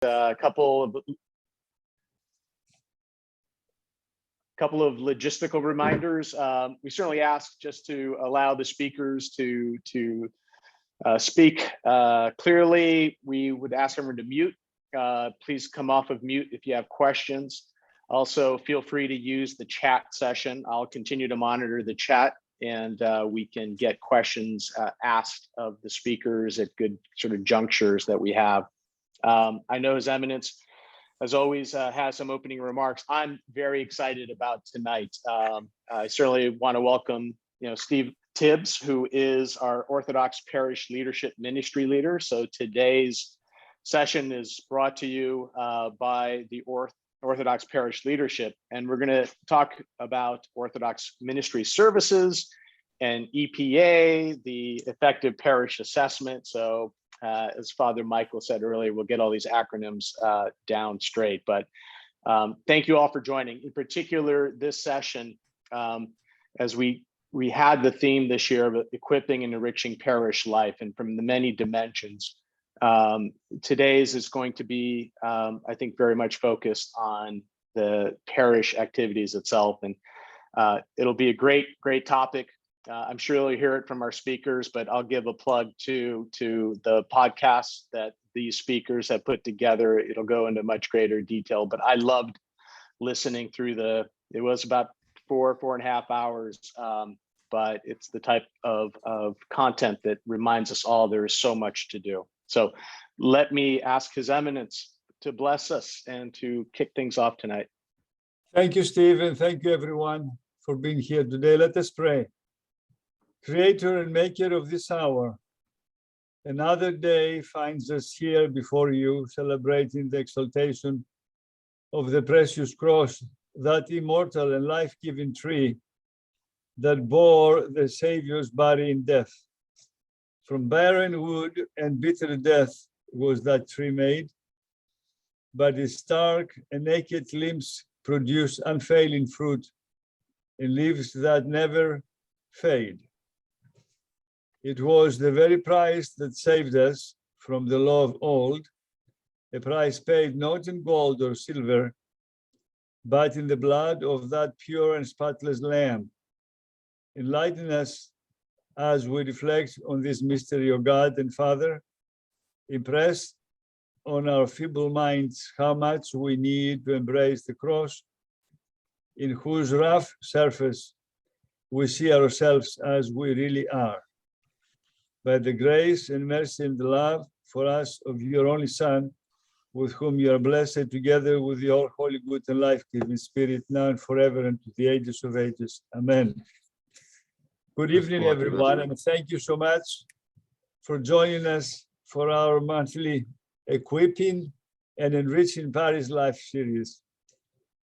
A couple of logistical reminders. We certainly ask just to allow the speakers to speak clearly. We would ask everyone to mute. Please come off of mute if you have questions. Also, feel free to use the chat session. I'll continue to monitor the chat, and we can get questions asked of the speakers at good sort of junctures that we have. I know His Eminence, as always, has some opening remarks. I'm very excited about tonight. I certainly want to welcome, Steve Tibbs, who is our Orthodox Parish Leadership Ministry Leader. So today's session is brought to you by the Orthodox Parish Leadership, and we're going to talk about Orthodox Ministry Services and EPA, the Effective Parish Assessment. So as Father Michael said earlier, we'll get all these acronyms down straight. But thank you all for joining. In particular, this session, as we had the theme this year of equipping and enriching parish life, and from the many dimensions. Today's is going to be, I think, very much focused on the parish activities itself, and it'll be a great topic. I'm sure you'll hear it from our speakers, but I'll give a plug to the podcast that these speakers have put together. It'll go into much greater detail, but I loved listening through it was about 4.5 hours, but it's the type of content that reminds us all there is so much to do. So let me ask His Eminence to bless us and to kick things off tonight. Thank you, Stephen. Thank you, everyone, for being here today. Let us pray. Creator and maker of this hour, another day finds us here before you, celebrating the exaltation of the precious cross, that immortal and life-giving tree that bore the Savior's body in death. From barren wood and bitter death was that tree made, but its stark and naked limbs produce unfailing fruit and leaves that never fade. It was the very price that saved us from the law of old, a price paid not in gold or silver, but in the blood of that pure and spotless Lamb. Enlighten us as we reflect on this mystery of God and Father. Impress on our feeble minds how much we need to embrace the cross, in whose rough surface we see ourselves as we really are. By the grace and mercy and the love for us of your only Son, with whom you are blessed together with the all holy, good, and life-giving Spirit, now and forever, and to the ages of ages. Amen. Good evening, everyone, and thank you so much for joining us for our monthly Equipping and Enriching Parish Life series.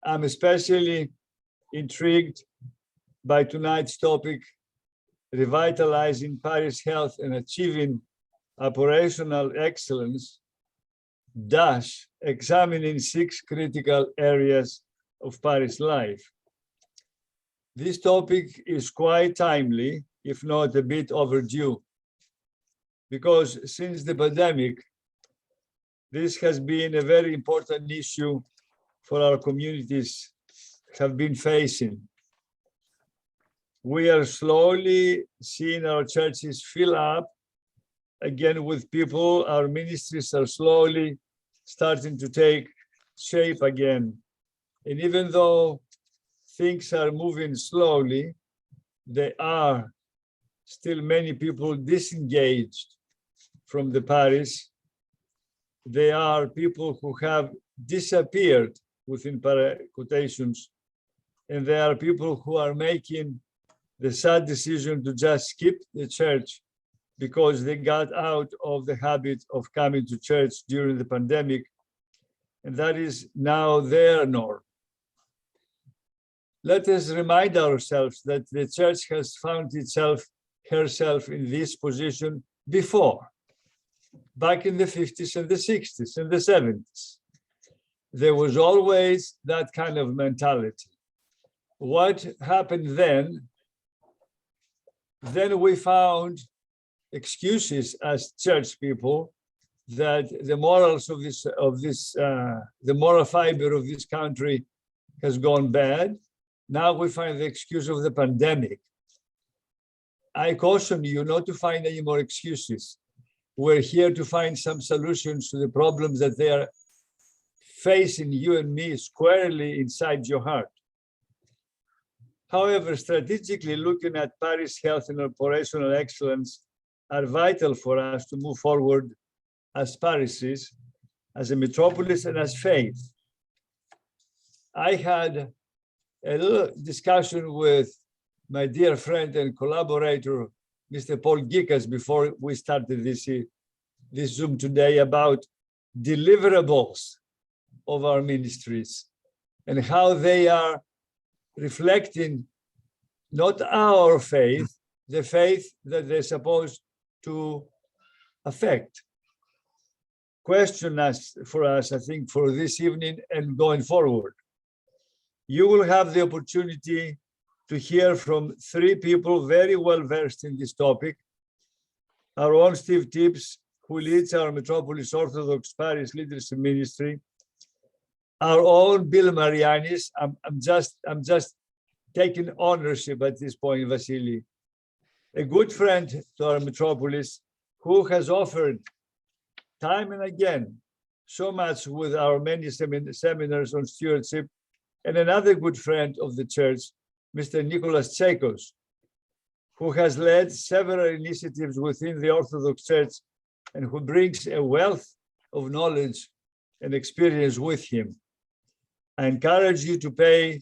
I'm especially intrigued by tonight's topic, Revitalizing Parish Health and Achieving Operational Excellence, examining 6 critical areas of parish life. This topic is quite timely, if not a bit overdue, because since the pandemic, this has been a very important issue for our communities have been facing. We are slowly seeing our churches fill up again with people. Our ministries are slowly starting to take shape again. And even though things are moving slowly, there are still many people disengaged from the parish. There are people who have disappeared within quotations, and there are people who are making the sad decision to just skip the church because they got out of the habit of coming to church during the pandemic, and that is now their norm. Let us remind ourselves that the church has found herself in this position before, back in the 50s and the 60s and the 70s. There was always that kind of mentality. What happened then we found excuses as church people that the morals of the moral fiber of this country has gone bad. Now we find the excuse of the pandemic. I caution you not to find any more excuses. We're here to find some solutions to the problems that they are facing you and me squarely inside your heart. However, strategically looking at Parish health and operational excellence are vital for us to move forward as parishes, as a metropolis, and as faith. I had a little discussion with my dear friend and collaborator, Mr. Paul Gikas, before we started this Zoom today, about deliverables of our ministries and how they are reflecting not our faith, the faith that they're supposed to affect. Question for us, I think, for this evening and going forward. You will have the opportunity to hear from three people very well versed in this topic. Our own Steve Tibbs, who leads our Metropolis Orthodox Parish Leadership Ministry. Our own Bill Marianis. I'm just taking ownership at this point, Vasily. A good friend to our Metropolis, who has offered time and again so much with our many seminars on stewardship, and another good friend of the church, Mr. Nicholas Chekos, who has led several initiatives within the Orthodox Church and who brings a wealth of knowledge and experience with him. I encourage you to pay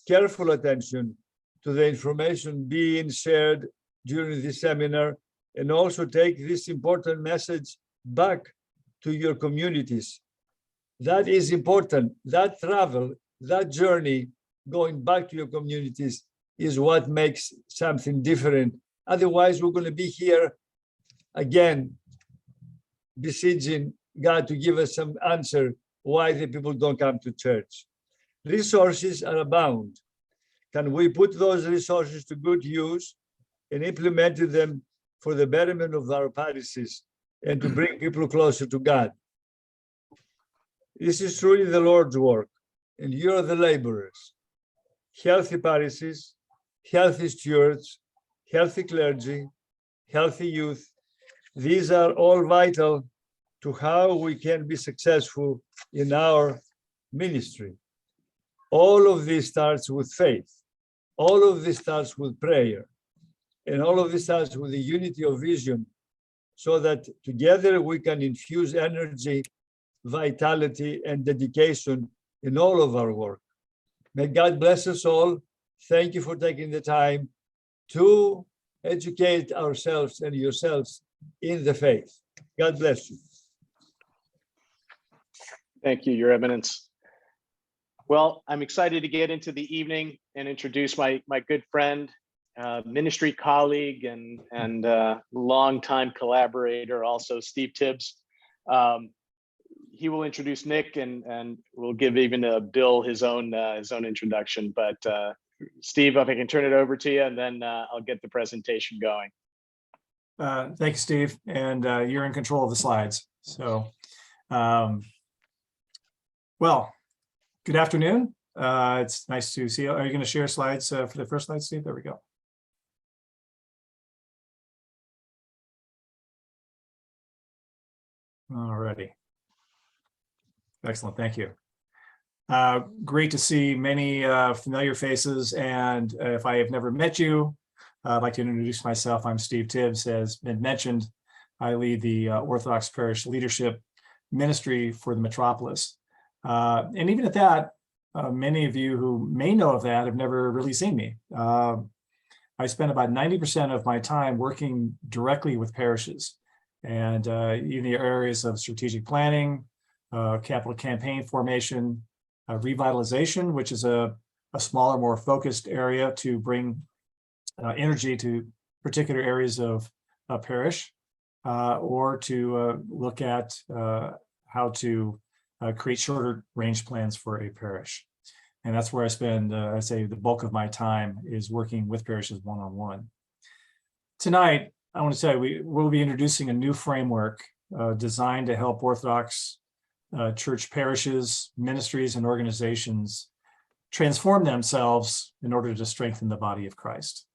careful attention to the information being shared during this seminar, and also take this important message back to your communities. That is important. That travel, that journey, going back to your communities is what makes something different. Otherwise, we're going to be here again, beseeching God to give us some answer why the people don't come to church. Resources are abound. Can we put those resources to good use and implement them for the betterment of our parishes and to bring people closer to God? This is truly the Lord's work, and you are the laborers. Healthy parishes, healthy stewards, healthy clergy, healthy youth. These are all vital to how we can be successful in our ministry. All of this starts with faith. All of this starts with prayer. And all of this starts with the unity of vision, so that together we can infuse energy, vitality, and dedication in all of our work. May God bless us all. Thank you for taking the time to educate ourselves and yourselves in the faith. God bless you. Thank you, Your Eminence. Well, I'm excited to get into the evening and introduce my good friend, ministry colleague, and longtime collaborator, also Steve Tibbs. He will introduce Nick, and we'll give even Bill his own introduction. But Steve, if I can turn it over to you, and then I'll get the presentation going. Thank you, Steve. And you're in control of the slides. So, well, good afternoon. It's nice to see you. Are you going to share slides for the first slide, Steve? There we go. All righty. Excellent. Thank you. Great to see many familiar faces. And if I have never met you, I'd like to introduce myself. I'm Steve Tibbs. As been mentioned, I lead the Orthodox Parish Leadership Ministry for the Metropolis. And even at that, many of you who may know of that have never really seen me. I spend about 90% of my time working directly with parishes, and in the areas of strategic planning, capital campaign formation, revitalization, which is a smaller, more focused area to bring energy to particular areas of a parish, or to look at how to create shorter range plans for a parish. And that's where I spend, I say, the bulk of my time is working with parishes one-on-one. Tonight, I want to say we'll be introducing a new framework designed to help Orthodox church parishes, ministries, and organizations transform themselves in order to strengthen the body of Christ.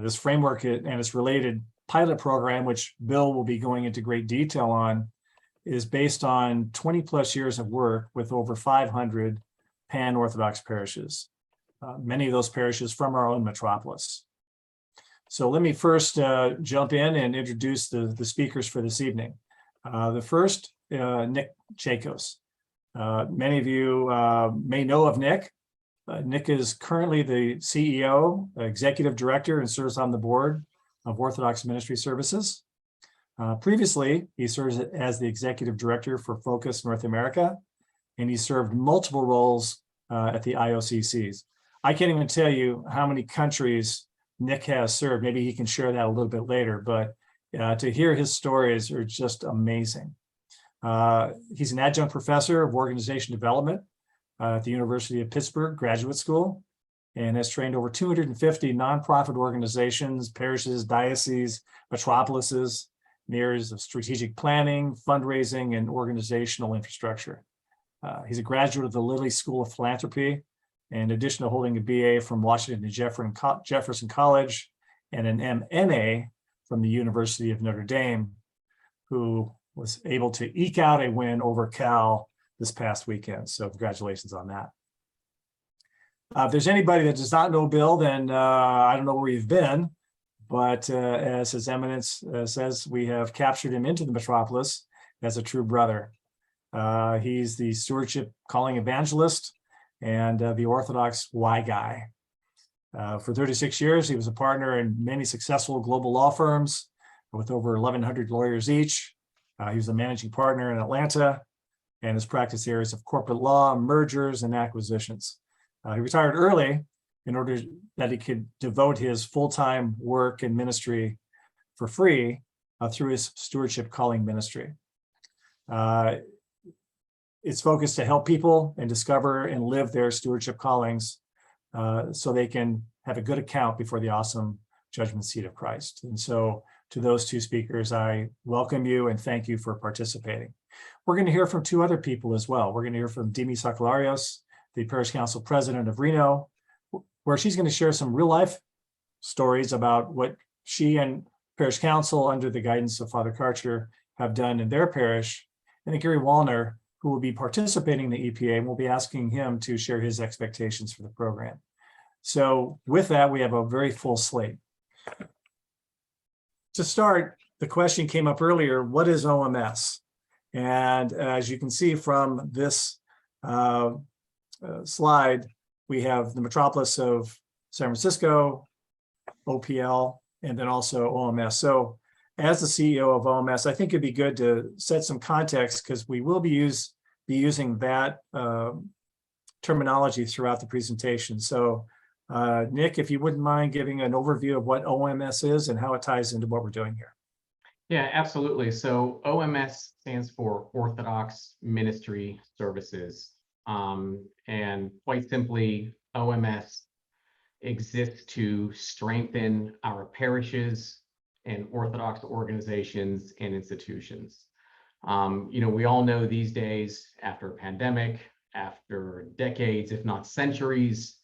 This framework and its related pilot program, which Bill will be going into great detail on, is based on 20 plus years of work with over 500 pan-Orthodox parishes, many of those parishes from our own metropolis. So let me first jump in and introduce the speakers for this evening. The first, Nick Chakos. Many of you may know of Nick. Nick is currently the CEO, Executive Director, and serves on the board of Orthodox Ministry Services. Previously, he served as the Executive Director for Focus North America, and he served multiple roles at the IOCCs. I can't even tell you how many countries Nick has served. Maybe he can share that a little bit later, but to hear his stories are just amazing. He's an adjunct professor of organization development at the University of Pittsburgh Graduate School, and has trained over 250 nonprofit organizations, parishes, dioceses, metropolises in the areas of strategic planning, fundraising, and organizational infrastructure. He's a graduate of the Lilly School of Philanthropy, in addition to holding a BA from Washington and Jefferson College and an MNA from the University of Notre Dame, who was able to eke out a win over Cal this past weekend. So congratulations on that. If there's anybody that does not know Bill, then I don't know where you've been, but as His Eminence says, we have captured him into the metropolis as a true brother. He's the stewardship calling evangelist and the Orthodox why guy. For 36 years, he was a partner in many successful global law firms with over 1,100 lawyers each. He was a managing partner in Atlanta, and his practice areas of corporate law, mergers, and acquisitions. He retired early in order that he could devote his full-time work and ministry for free through his stewardship calling ministry. It's focused to help people and discover and live their stewardship callings so they can have a good account before the awesome judgment seat of Christ. And so to those two speakers, I welcome you and thank you for participating. We're going to hear from two other people as well. We're going to hear from Dimi Sakalarios, the Parish Council President of Reno, where she's going to share some real life stories about what she and Parish Council, under the guidance of Father Karcher, have done in their parish. And then Gary Wallner, who will be participating in the EPA, and we'll be asking him to share his expectations for the program. So with that, we have a very full slate. To start, the question came up earlier, what is OMS? And as you can see from this slide, we have the metropolis of San Francisco, OPL, and then also OMS. So as the CEO of OMS, I think it'd be good to set some context because we will be using that terminology throughout the presentation. So Nick, if you wouldn't mind giving an overview of what OMS is and how it ties into what we're doing here. Yeah, absolutely. So OMS stands for Orthodox Ministry Services. And quite simply, OMS exists to strengthen our parishes and Orthodox organizations and institutions. We all know these days, after a pandemic, after decades, if not centuries,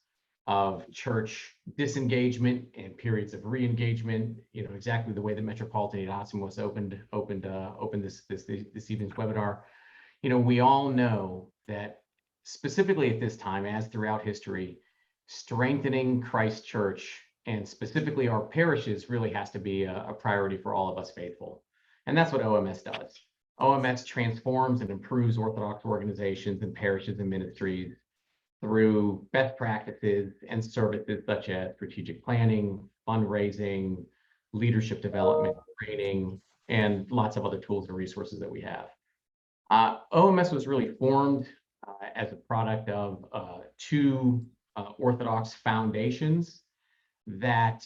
of church disengagement and periods of re-engagement, exactly the way the Metropolitan Anosymos opened this evening's webinar. We all know that specifically at this time, as throughout history, strengthening Christ Church and specifically our parishes really has to be a priority for all of us faithful. And that's what OMS does. OMS transforms and improves Orthodox organizations and parishes and ministries through best practices and services such as strategic planning, fundraising, leadership development, training, and lots of other tools and resources that we have. OMS was really formed as a product of two Orthodox foundations that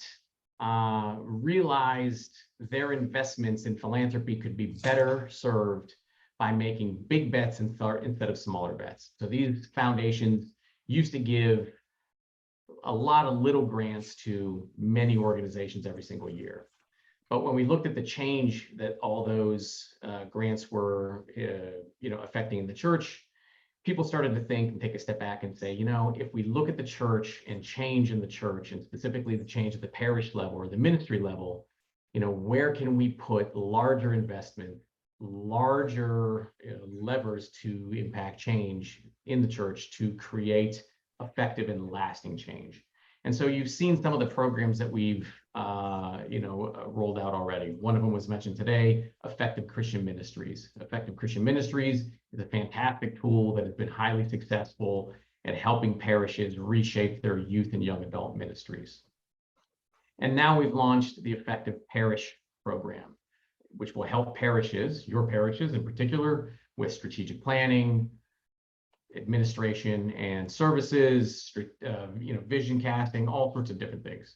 realized their investments in philanthropy could be better served by making big bets instead of smaller bets. So these foundations used to give a lot of little grants to many organizations every single year. But when we looked at the change that all those grants were, affecting in the church, people started to think and take a step back and say, if we look at the church and change in the church, and specifically the change at the parish level or the ministry level, where can we put larger investment, larger levers to impact change in the church to create effective and lasting change? And so you've seen some of the programs that we've rolled out already. One of them was mentioned today, Effective Christian Ministries. Effective Christian Ministries is a fantastic tool that has been highly successful at helping parishes reshape their youth and young adult ministries. And now we've launched the Effective Parish program, which will help parishes, your parishes in particular, with strategic planning, administration and services, vision casting, all sorts of different things.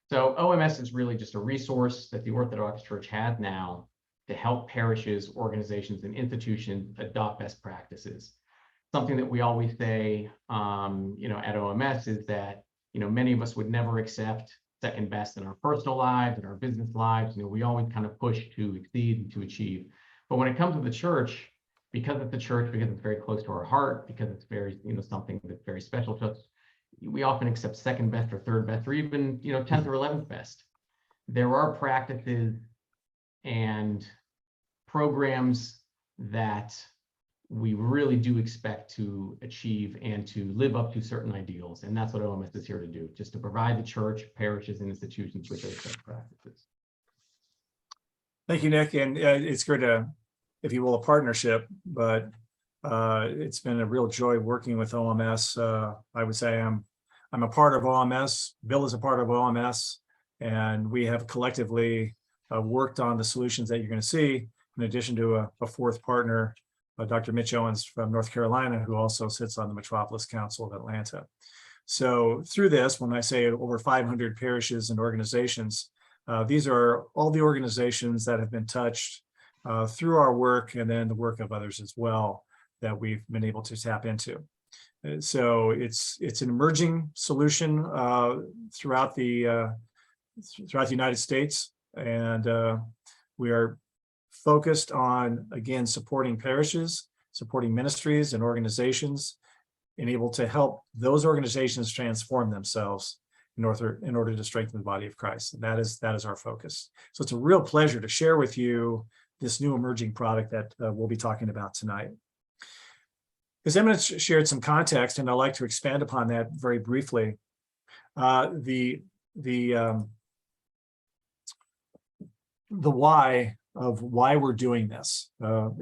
So OMS is really just a resource that the Orthodox Church has now to help parishes, organizations, and institutions adopt best practices. Something that we always say, at OMS is that, many of us would never accept second best in our personal lives and our business lives. We always kind of push to exceed and to achieve. But when it comes to the church, because it's the church, because it's very close to our heart, because it's very, something that's very special to us, we often accept second best or third best, or even, 10th or 11th best. There are practices and programs that we really do expect to achieve and to live up to certain ideals. And that's what OMS is here to do, just to provide the church, parishes, and institutions with those best practices. Thank you, Nick. And it's great to, if you will, a partnership, but it's been a real joy working with OMS. I would say I'm a part of OMS. Bill is a part of OMS, and we have collectively worked on the solutions that you're going to see, in addition to a fourth partner, Dr. Mitch Owens from North Carolina, who also sits on the Metropolis Council of Atlanta. So through this, when I say over 500 parishes and organizations, these are all the organizations that have been touched through our work, and then the work of others as well that we've been able to tap into. So it's an emerging solution throughout the United States, and we are focused on, again, supporting parishes, supporting ministries and organizations, and able to help those organizations transform themselves in order to strengthen the body of Christ. And that is our focus. So it's a real pleasure to share with you this new emerging product that we'll be talking about tonight. As Emma shared some context, and I'd like to expand upon that very briefly. The why of why we're doing this. Bill,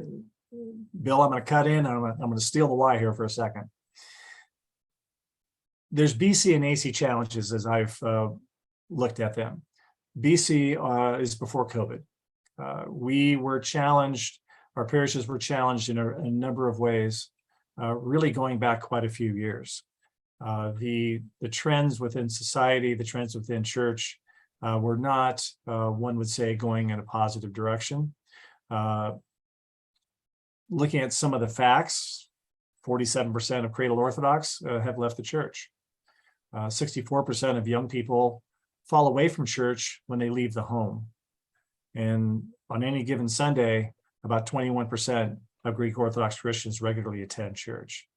I'm going to cut in. I'm going to steal the why here for a second. There's BC and AC challenges as I've looked at them. BC is before COVID. We were challenged, our parishes were challenged in a number of ways, really going back quite a few years. The trends within society, the trends within church were not, one would say, going in a positive direction. Looking at some of the facts, 47% of cradle Orthodox have left the church. 64% of young people fall away from church when they leave the home. And on any given Sunday, about 21% of Greek Orthodox Christians regularly attend church.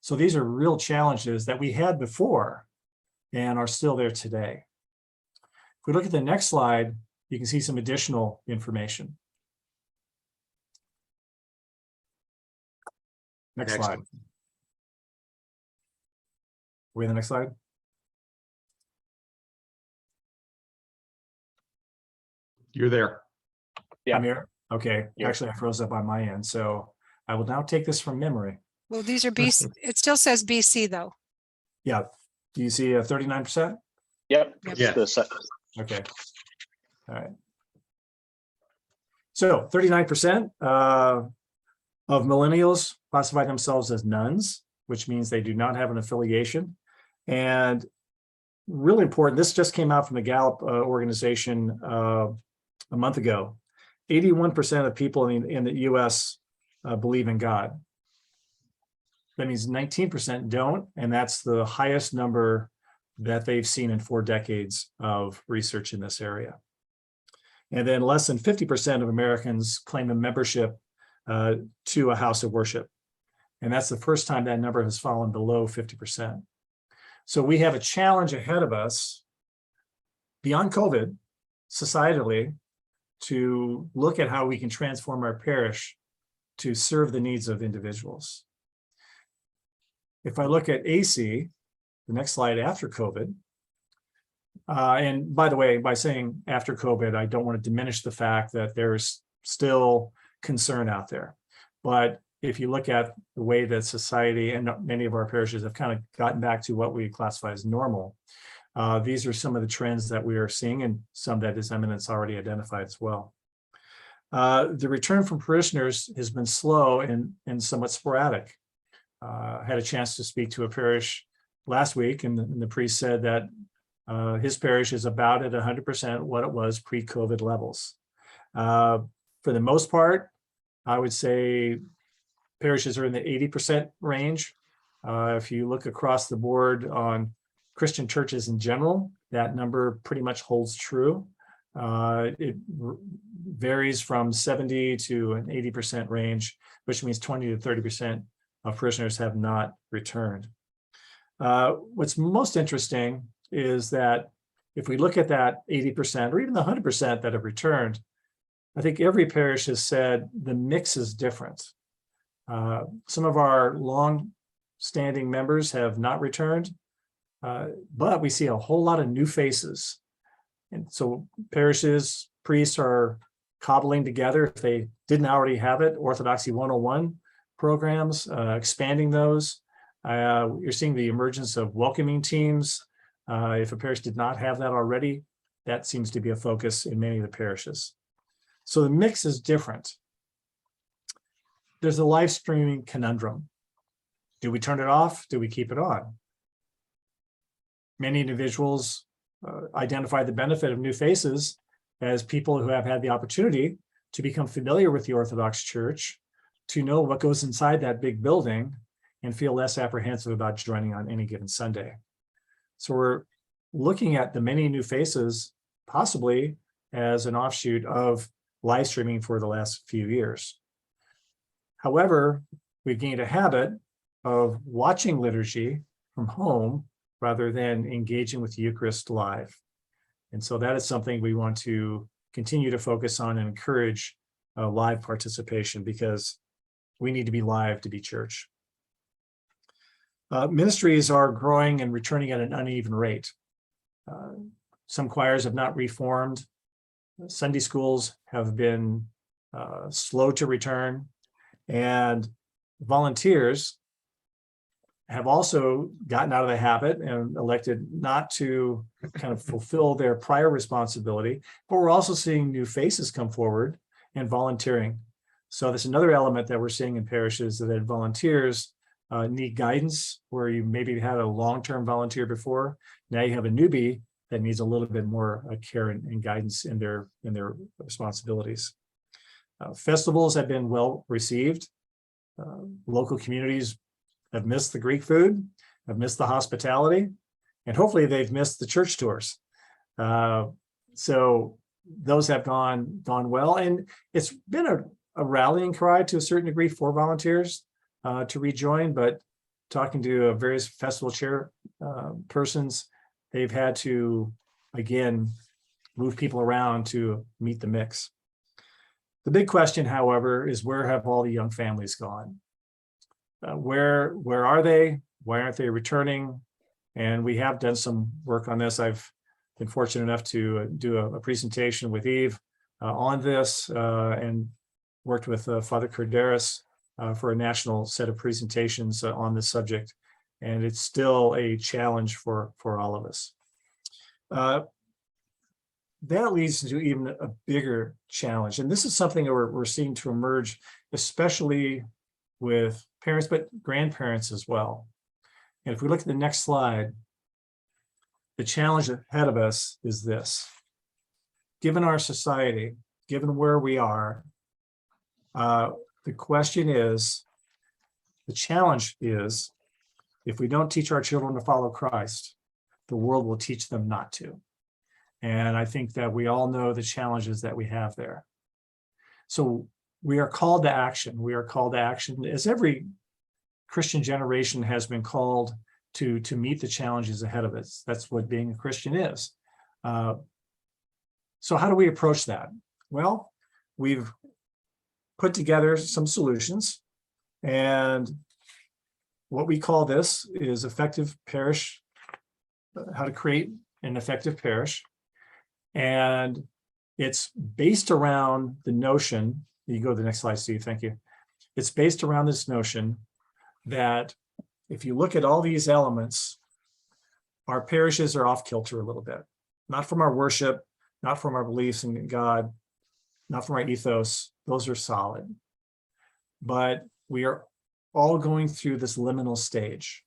So these are real challenges that we had before and are still there today. If we look at the next slide, you can see some additional information. Next slide. Are we in the next slide? You're there. Yeah. I'm here. Okay. Yeah. Actually, I froze up on my end, so I will now take this from memory. Well, these are BC. It still says BC though. Yeah. Do you see a 39%? Yep. Yep. Yeah. Okay. All right. So 39% of millennials classify themselves as nuns, which means they do not have an affiliation. And really important, this just came out from the Gallup organization a month ago. 81% of people in the US believe in God. That means 19% don't, and that's the highest number that they've seen in 4 decades of research in this area. And then less than 50% of Americans claim a membership to a house of worship. And that's the first time that number has fallen below 50%. So we have a challenge ahead of us beyond COVID, societally, to look at how we can transform our parish to serve the needs of individuals. If I look at AC, the next slide after COVID, and by the way, by saying after COVID, I don't want to diminish the fact that there's still concern out there. But if you look at the way that society and many of our parishes have kind of gotten back to what we classify as normal, these are some of the trends that we are seeing, and some that His Eminence already identified as well. The return from parishioners has been slow and somewhat sporadic. I had a chance to speak to a parish last week, and the priest said that his parish is about at 100% what it was pre-COVID levels. For the most part, I would say parishes are in the 80% range. If you look across the board on Christian churches in general, that number pretty much holds true. It varies from 70 to an 80% range, which means 20 to 30% of parishioners have not returned. What's most interesting is that if we look at that 80% or even the 100% that have returned, I think every parish has said the mix is different. Some of our long-standing members have not returned, but we see a whole lot of new faces. And so parishes, priests are cobbling together, if they didn't already have it, Orthodoxy 101 programs, expanding those. You're seeing the emergence of welcoming teams. If a parish did not have that already, that seems to be a focus in many of the parishes. So the mix is different. There's a live streaming conundrum. Do we turn it off? Do we keep it on? Many individuals identify the benefit of new faces as people who have had the opportunity to become familiar with the Orthodox Church, to know what goes inside that big building, and feel less apprehensive about joining on any given Sunday. So we're looking at the many new faces possibly as an offshoot of live streaming for the last few years. However, we've gained a habit of watching liturgy from home rather than engaging with the Eucharist live. And so that is something we want to continue to focus on and encourage live participation, because we need to be live to be church. Ministries are growing and returning at an uneven rate. Some choirs have not reformed. Sunday schools have been slow to return, and volunteers have also gotten out of the habit and elected not to kind of fulfill their prior responsibility, but we're also seeing new faces come forward and volunteering. So there's another element that we're seeing in parishes, that volunteers need guidance, where you maybe had a long-term volunteer before. Now you have a newbie that needs a little bit more care and guidance in their responsibilities. Festivals have been well received. Local communities have missed the Greek food, have missed the hospitality, and hopefully they've missed the church tours. So those have gone well, and it's been a rallying cry to a certain degree for volunteers to rejoin, but talking to various festival chair persons, they've had to, again, move people around to meet the mix. The big question, however, is where have all the young families gone? Where are they? Why aren't they returning? And we have done some work on this. I've been fortunate enough to do a presentation with Eve on this, and worked with Father Corderis for a national set of presentations on this subject. And it's still a challenge for all of us. That leads to even a bigger challenge. And this is something that we're seeing to emerge, especially with parents, but grandparents as well. And if we look at the next slide, the challenge ahead of us is this. Given our society, given where we are, the question is, the challenge is, if we don't teach our children to follow Christ, the world will teach them not to. And I think that we all know the challenges that we have there. So we are called to action. We are called to action, as every Christian generation has been called to meet the challenges ahead of us. That's what being a Christian is. So how do we approach that? Well, we've put together some solutions, and what we call this is effective parish, how to create an effective parish. And it's based around the notion, you go to the next slide, Steve, thank you. It's based around this notion that if you look at all these elements, our parishes are off kilter a little bit, not from our worship, not from our beliefs in God, not from our ethos, those are solid. But we are all going through this liminal stage.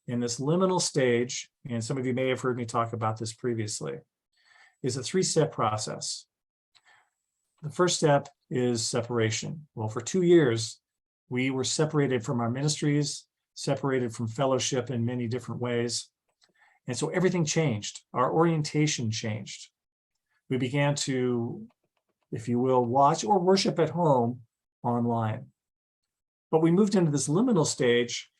In this liminal stage, and some of you may have heard me talk about this previously, is a three-step process. The first step is separation. Well, for 2 years, we were separated from our ministries, separated from fellowship in many different ways. And so everything changed. Our orientation changed. We began to, if you will, watch or worship at home online. But we moved into this liminal stage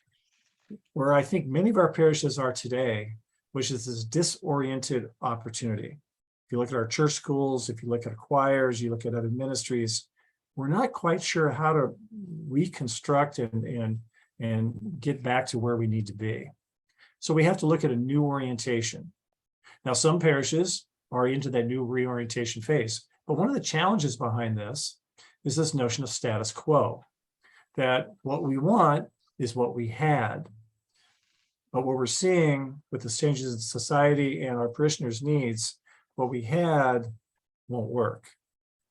where I think many of our parishes are today, which is this disoriented opportunity. If you look at our church schools, if you look at choirs, you look at other ministries, we're not quite sure how to reconstruct and get back to where we need to be. So we have to look at a new orientation. Now, some parishes are into that new reorientation phase, but one of the challenges behind this is this notion of status quo, that what we want is what we had. But what we're seeing with the changes in society and our parishioners' needs, what we had won't work.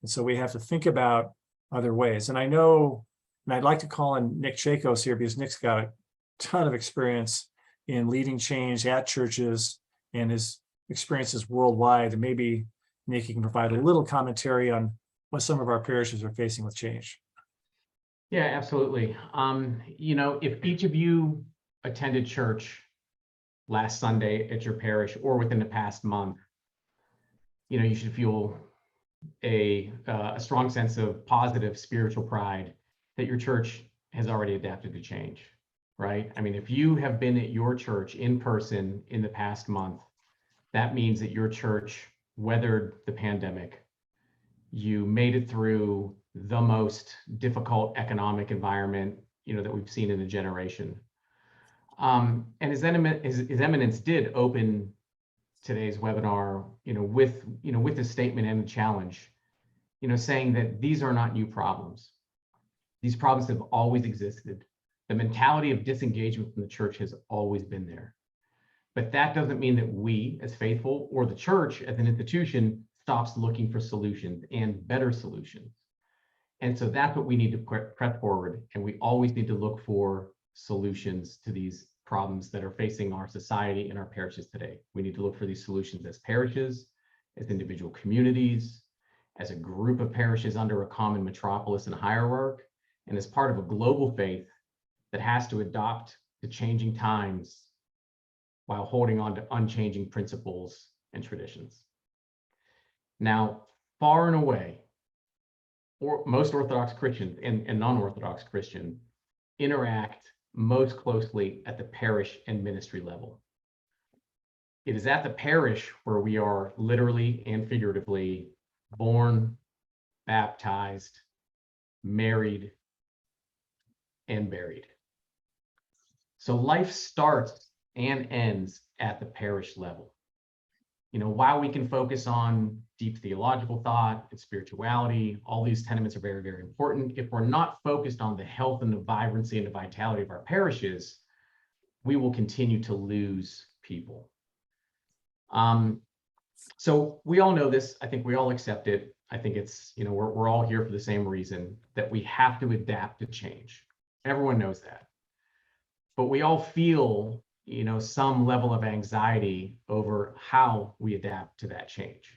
And so we have to think about other ways. And I know, and I'd like to call in Nick Chakos here because Nick's got a ton of experience in leading change at churches and his experiences worldwide. And maybe Nick, you can provide a little commentary on what some of our parishes are facing with change. Yeah, absolutely. If each of you attended church last Sunday at your parish or within the past month, you should feel a strong sense of positive spiritual pride that your church has already adapted to change, right? I mean, if you have been at your church in person in the past month, that means that your church weathered the pandemic. You made it through the most difficult economic environment, that we've seen in a generation. And His Eminence did open today's webinar, with a statement and a challenge, saying that these are not new problems. These problems have always existed. The mentality of disengagement from the church has always been there. But that doesn't mean that we as faithful or the church as an institution stops looking for solutions and better solutions. And so that's what we need to press forward. And we always need to look for solutions to these problems that are facing our society and our parishes today. We need to look for these solutions as parishes, as individual communities, as a group of parishes under a common metropolis and hierarchy, and as part of a global faith that has to adopt to changing times while holding on to unchanging principles and traditions. Now, far and away, most Orthodox Christians and non-Orthodox Christians interact most closely at the parish and ministry level. It is at the parish where we are literally and figuratively born, baptized, married, and buried. So life starts and ends at the parish level. While we can focus on deep theological thought and spirituality, all these tenements are very, very important. If we're not focused on the health and the vibrancy and the vitality of our parishes, we will continue to lose people. So we all know this. I think we all accept it. I think it's, we're all here for the same reason, that we have to adapt to change. Everyone knows that. But we all feel some level of anxiety over how we adapt to that change.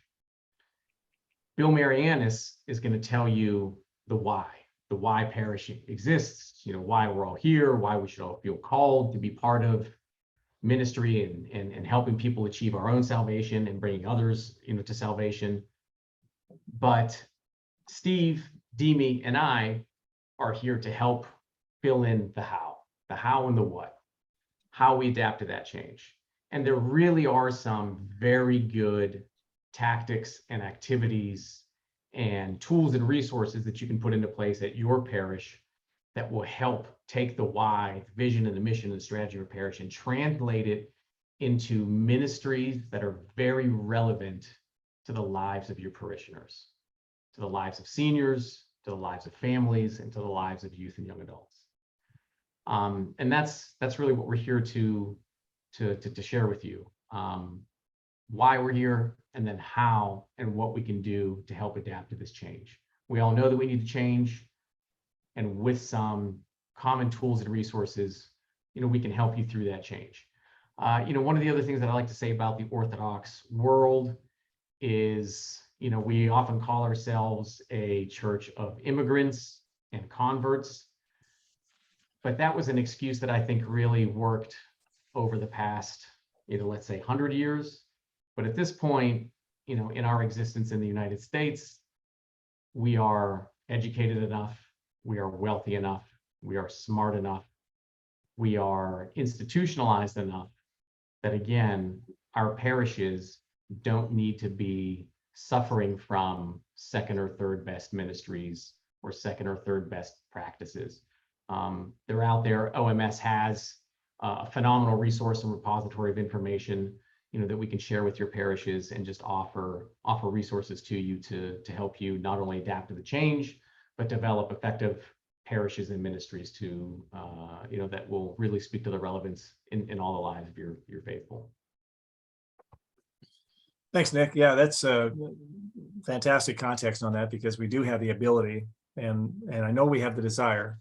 Bill Marianis is going to tell you the why parish exists, why we're all here, why we should all feel called to be part of ministry and helping people achieve our own salvation and bringing others, to salvation. But Steve, Demi, and I are here to help fill in the how and the what, how we adapt to that change. And there really are some very good tactics and activities and tools and resources that you can put into place at your parish that will help take the why, the vision, and the mission and the strategy of your parish and translate it into ministries that are very relevant to the lives of your parishioners, to the lives of seniors, to the lives of families, and to the lives of youth and young adults. And that's really what we're here to share with you. Why we're here, and then how and what we can do to help adapt to this change. We all know that we need to change, and with some common tools and resources, we can help you through that change. One of the other things that I like to say about the Orthodox world is, we often call ourselves a church of immigrants and converts, but that was an excuse that I think really worked over the past, let's say 100 years. But at this point, in our existence in the United States, we are educated enough, we are wealthy enough, we are smart enough, we are institutionalized enough that, again, our parishes don't need to be suffering from second or third best ministries or second or third best practices. They're out there. OMS has a phenomenal resource and repository of information, that we can share with your parishes and just offer resources to you to help you not only adapt to the change, but develop effective parishes and ministries to, that will really speak to the relevance in all the lives of your faithful. Thanks, Nick. Yeah, that's a fantastic context on that, because we do have the ability, and I know we have the desire.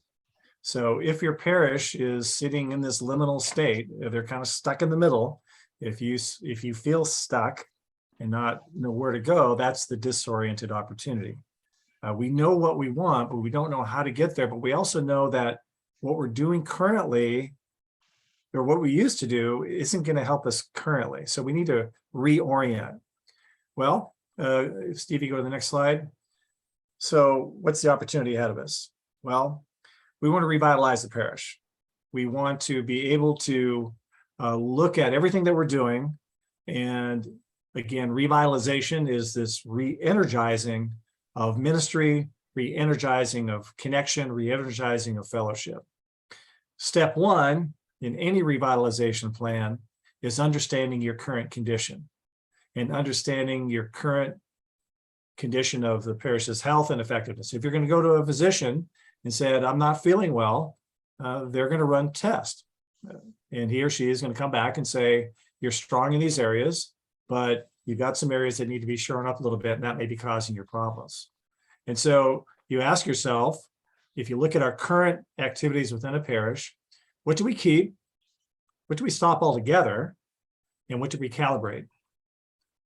So if your parish is sitting in this liminal state, they're kind of stuck in the middle. If you feel stuck and not know where to go, that's the disoriented opportunity. We know what we want, but we don't know how to get there. But we also know that what we're doing currently, or what we used to do, isn't going to help us currently. So we need to reorient. Well, Stevie, go to the next slide. So what's the opportunity ahead of us? Well, we want to revitalize the parish. We want to be able to look at everything that we're doing. And again, revitalization is this re-energizing of ministry, re-energizing of connection, re-energizing of fellowship. Step one in any revitalization plan is understanding your current condition and understanding your current condition of the parish's health and effectiveness. If you're going to go to a physician and said, I'm not feeling well, they're going to run tests. And he or she is going to come back and say, you're strong in these areas, but you've got some areas that need to be shored up a little bit, and that may be causing your problems. And so you ask yourself, if you look at our current activities within a parish, what do we keep? What do we stop altogether? And what do we calibrate?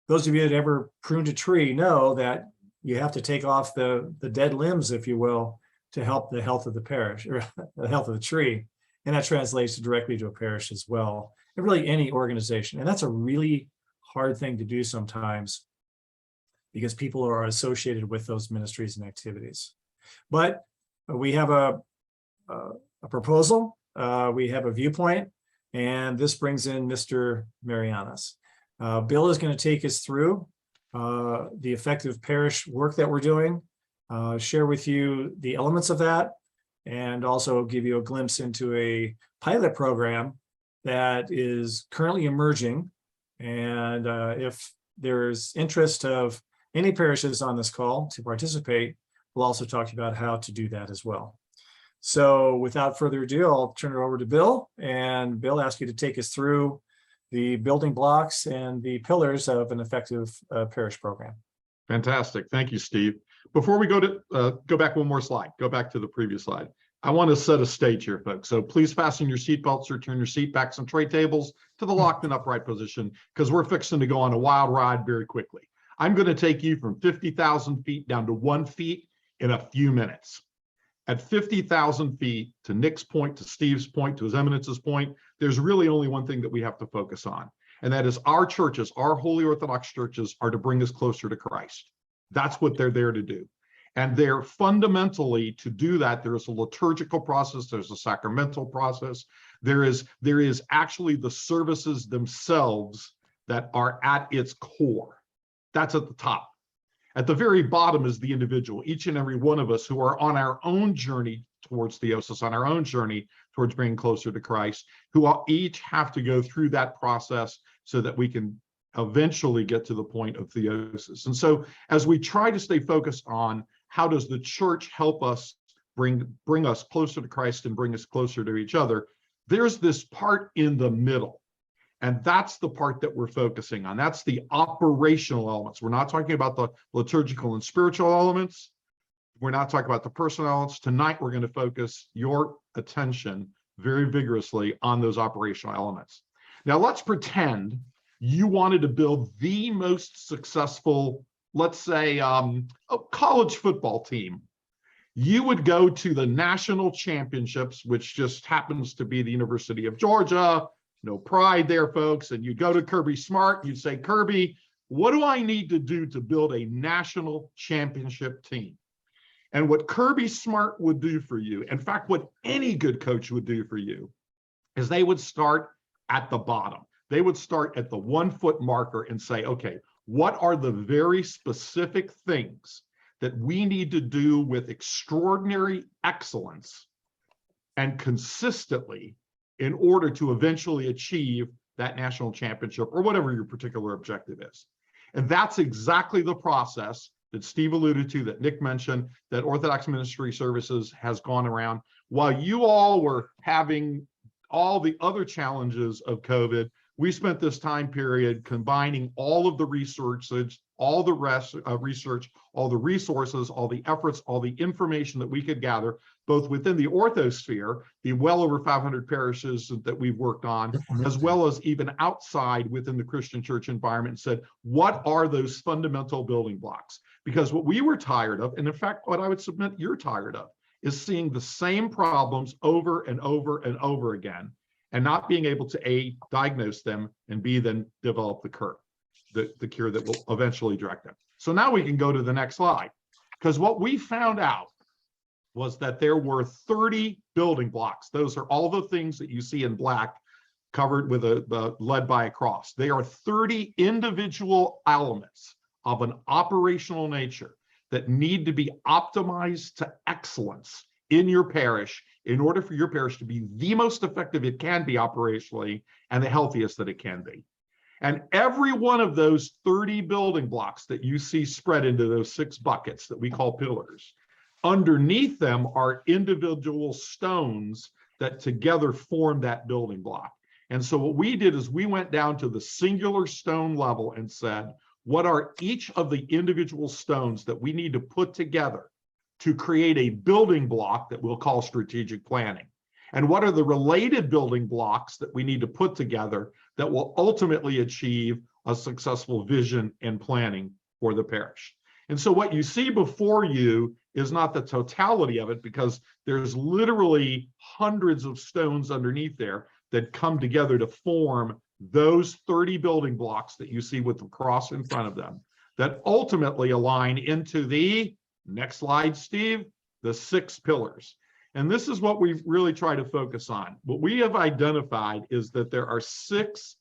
Those of you that ever pruned a tree know that you have to take off the dead limbs, if you will, to help the health of the parish, or the health of the tree. And that translates directly to a parish as well, and really any organization. And that's a really hard thing to do sometimes, because people are associated with those ministries and activities. But we have a proposal, we have a viewpoint, and this brings in Mr. Marianas. Bill is going to take us through the effective parish work that we're doing, share with you the elements of that, and also give you a glimpse into a pilot program that is currently emerging. And if there's interest of any parishes on this call to participate, we'll also talk to you about how to do that as well. So without further ado, I'll turn it over to Bill, and Bill, ask you to take us through the building blocks and the pillars of an effective parish program. Fantastic. Thank you, Steve. Before we go back one more slide, go back to the previous slide. I want to set a stage here, folks. So please fasten your seatbelts or turn your seat backs and tray tables to the locked and upright position, because we're fixing to go on a wild ride very quickly. I'm going to take you from 50,000 feet down to 1 foot in a few minutes. At 50,000 feet, to Nick's point, to Steve's point, to His Eminence's point, there's really only one thing that we have to focus on. And that is our churches, our Holy Orthodox churches, are to bring us closer to Christ. That's what they're there to do. And they're fundamentally, to do that, there is a liturgical process, there's a sacramental process, there is actually the services themselves that are at its core. That's at the top. At the very bottom is the individual, each and every one of us who are on our own journey towards theosis, on our own journey towards bringing closer to Christ, who all each have to go through that process so that we can eventually get to the point of theosis. And so as we try to stay focused on how does the church help us bring us closer to Christ and bring us closer to each other, there's this part in the middle. And that's the part that we're focusing on. That's the operational elements. We're not talking about the liturgical and spiritual elements. We're not talking about the personal elements. Tonight, we're going to focus your attention very vigorously on those operational elements. Now, let's pretend you wanted to build the most successful, let's say, a college football team. You would go to the national championships, which just happens to be the University of Georgia. No pride there, folks. And you go to Kirby Smart, you'd say, Kirby, what do I need to do to build a national championship team? And what Kirby Smart would do for you, in fact, what any good coach would do for you, is they would start at the bottom. They would start at the 1 foot marker and say, okay, what are the very specific things that we need to do with extraordinary excellence and consistently in order to eventually achieve that national championship or whatever your particular objective is? And that's exactly the process that Steve alluded to, that Nick mentioned, that Orthodox Ministry Services has gone around. While you all were having all the other challenges of COVID, we spent this time period combining all of the research, all the research, all the resources, all the efforts, all the information that we could gather, both within the orthosphere, the well over 500 parishes that we've worked on, as well as even outside within the Christian church environment, and said, what are those fundamental building blocks? Because what we were tired of, and in fact, what I would submit you're tired of, is seeing the same problems over and over and over again, and not being able to A, diagnose them, and B, then develop the cure, the cure that will eventually direct them. So now we can go to the next slide, because what we found out was that there were 30 building blocks. Those are all the things that you see in black covered with led by a cross. They are 30 individual elements of an operational nature that need to be optimized to excellence in your parish in order for your parish to be the most effective it can be operationally and the healthiest that it can be. And every one of those 30 building blocks that you see spread into those 6 buckets that we call pillars, underneath them are individual stones that together form that building block. And so what we did is we went down to the singular stone level and said, what are each of the individual stones that we need to put together to create a building block that we'll call strategic planning? And what are the related building blocks that we need to put together that will ultimately achieve a successful vision and planning for the parish? And so what you see before you is not the totality of it, because there's literally hundreds of stones underneath there that come together to form those 30 building blocks that you see with the cross in front of them, that ultimately align into the, next slide, Steve, the 6 pillars. And this is what we really try to focus on. What we have identified is that there are 6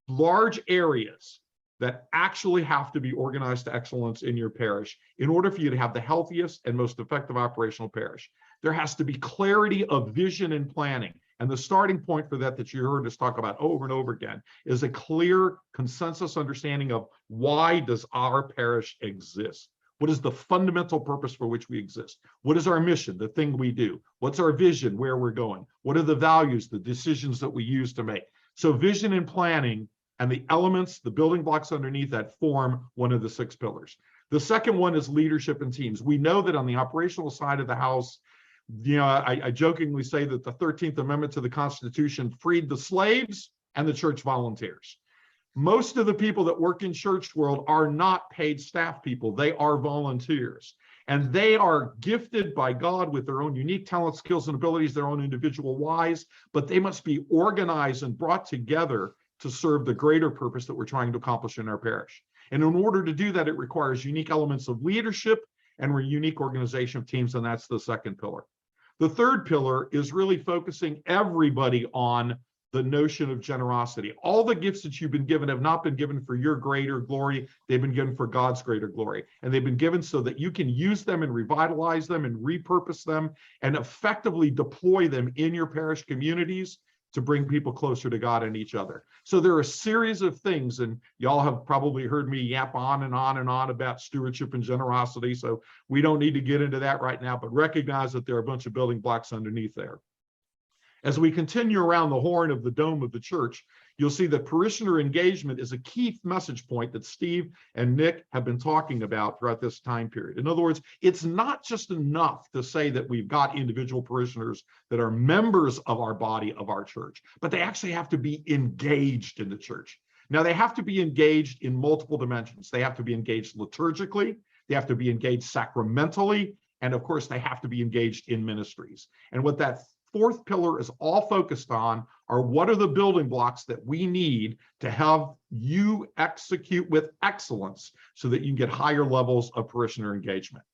large areas that actually have to be organized to excellence in your parish in order for you to have the healthiest and most effective operational parish. There has to be clarity of vision and planning. And the starting point for that you heard us talk about over and over again is a clear consensus understanding of why does our parish exist? What is the fundamental purpose for which we exist? What is our mission, the thing we do? What's our vision, where we're going? What are the values, the decisions that we use to make? So vision and planning and the elements, the building blocks underneath that form one of the 6 pillars. The second one is leadership and teams. We know that on the operational side of the house, you know, I jokingly say that the 13th Amendment to the Constitution freed the slaves and the church volunteers. Most of the people that work in church world are not paid staff people. They are volunteers. And they are gifted by God with their own unique talents, skills, and abilities, their own individual whys, but they must be organized and brought together to serve the greater purpose that we're trying to accomplish in our parish. And in order to do that, it requires unique elements of leadership and a unique organization of teams, and that's the second pillar. The third pillar is really focusing everybody on the notion of generosity. All the gifts that you've been given have not been given for your greater glory. They've been given for God's greater glory. And they've been given so that you can use them and revitalize them and repurpose them and effectively deploy them in your parish communities to bring people closer to God and each other. So there are a series of things, and y'all have probably heard me yap on and on and on about stewardship and generosity. So we don't need to get into that right now, but recognize that there are a bunch of building blocks underneath there. As we continue around the horn of the dome of the church, you'll see that parishioner engagement is a key message point that Steve and Nick have been talking about throughout this time period. In other words, it's not just enough to say that we've got individual parishioners that are members of our body of our church, but they actually have to be engaged in the church. Now, they have to be engaged in multiple dimensions. They have to be engaged liturgically, they have to be engaged sacramentally, and of course, they have to be engaged in ministries. And what that fourth pillar is all focused on are what are the building blocks that we need to have you execute with excellence so that you can get higher levels of parishioner engagement.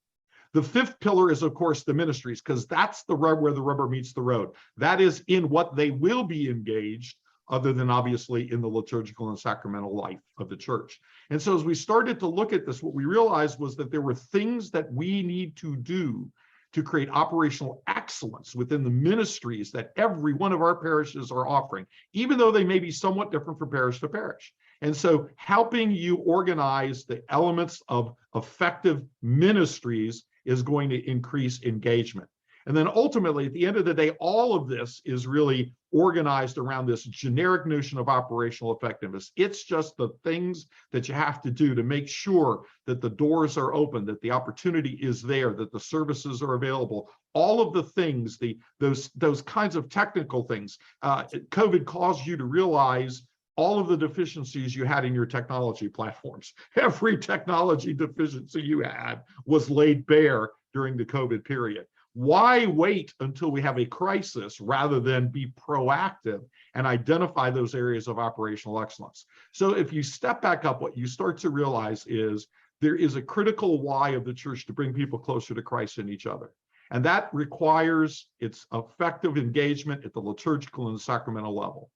The fifth pillar is, of course, the ministries, because that's where the rubber meets the road. That is in what they will be engaged, other than obviously in the liturgical and sacramental life of the church. And so as we started to look at this, what we realized was that there were things that we need to do to create operational excellence within the ministries that every one of our parishes are offering, even though they may be somewhat different from parish to parish. And so helping you organize the elements of effective ministries is going to increase engagement. And then ultimately, at the end of the day, all of this is really organized around this generic notion of operational effectiveness. It's just the things that you have to do to make sure that the doors are open, that the opportunity is there, that the services are available. All of the things, those kinds of technical things. COVID caused you to realize all of the deficiencies you had in your technology platforms. Every technology deficiency you had was laid bare during the COVID period. Why wait until we have a crisis rather than be proactive and identify those areas of operational excellence? So if you step back up, what you start to realize is there is a critical why of the church to bring people closer to Christ and each other. And that requires its effective engagement at the liturgical and sacramental level.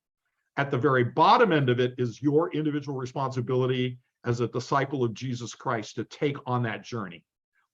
At the very bottom end of it is your individual responsibility as a disciple of Jesus Christ to take on that journey.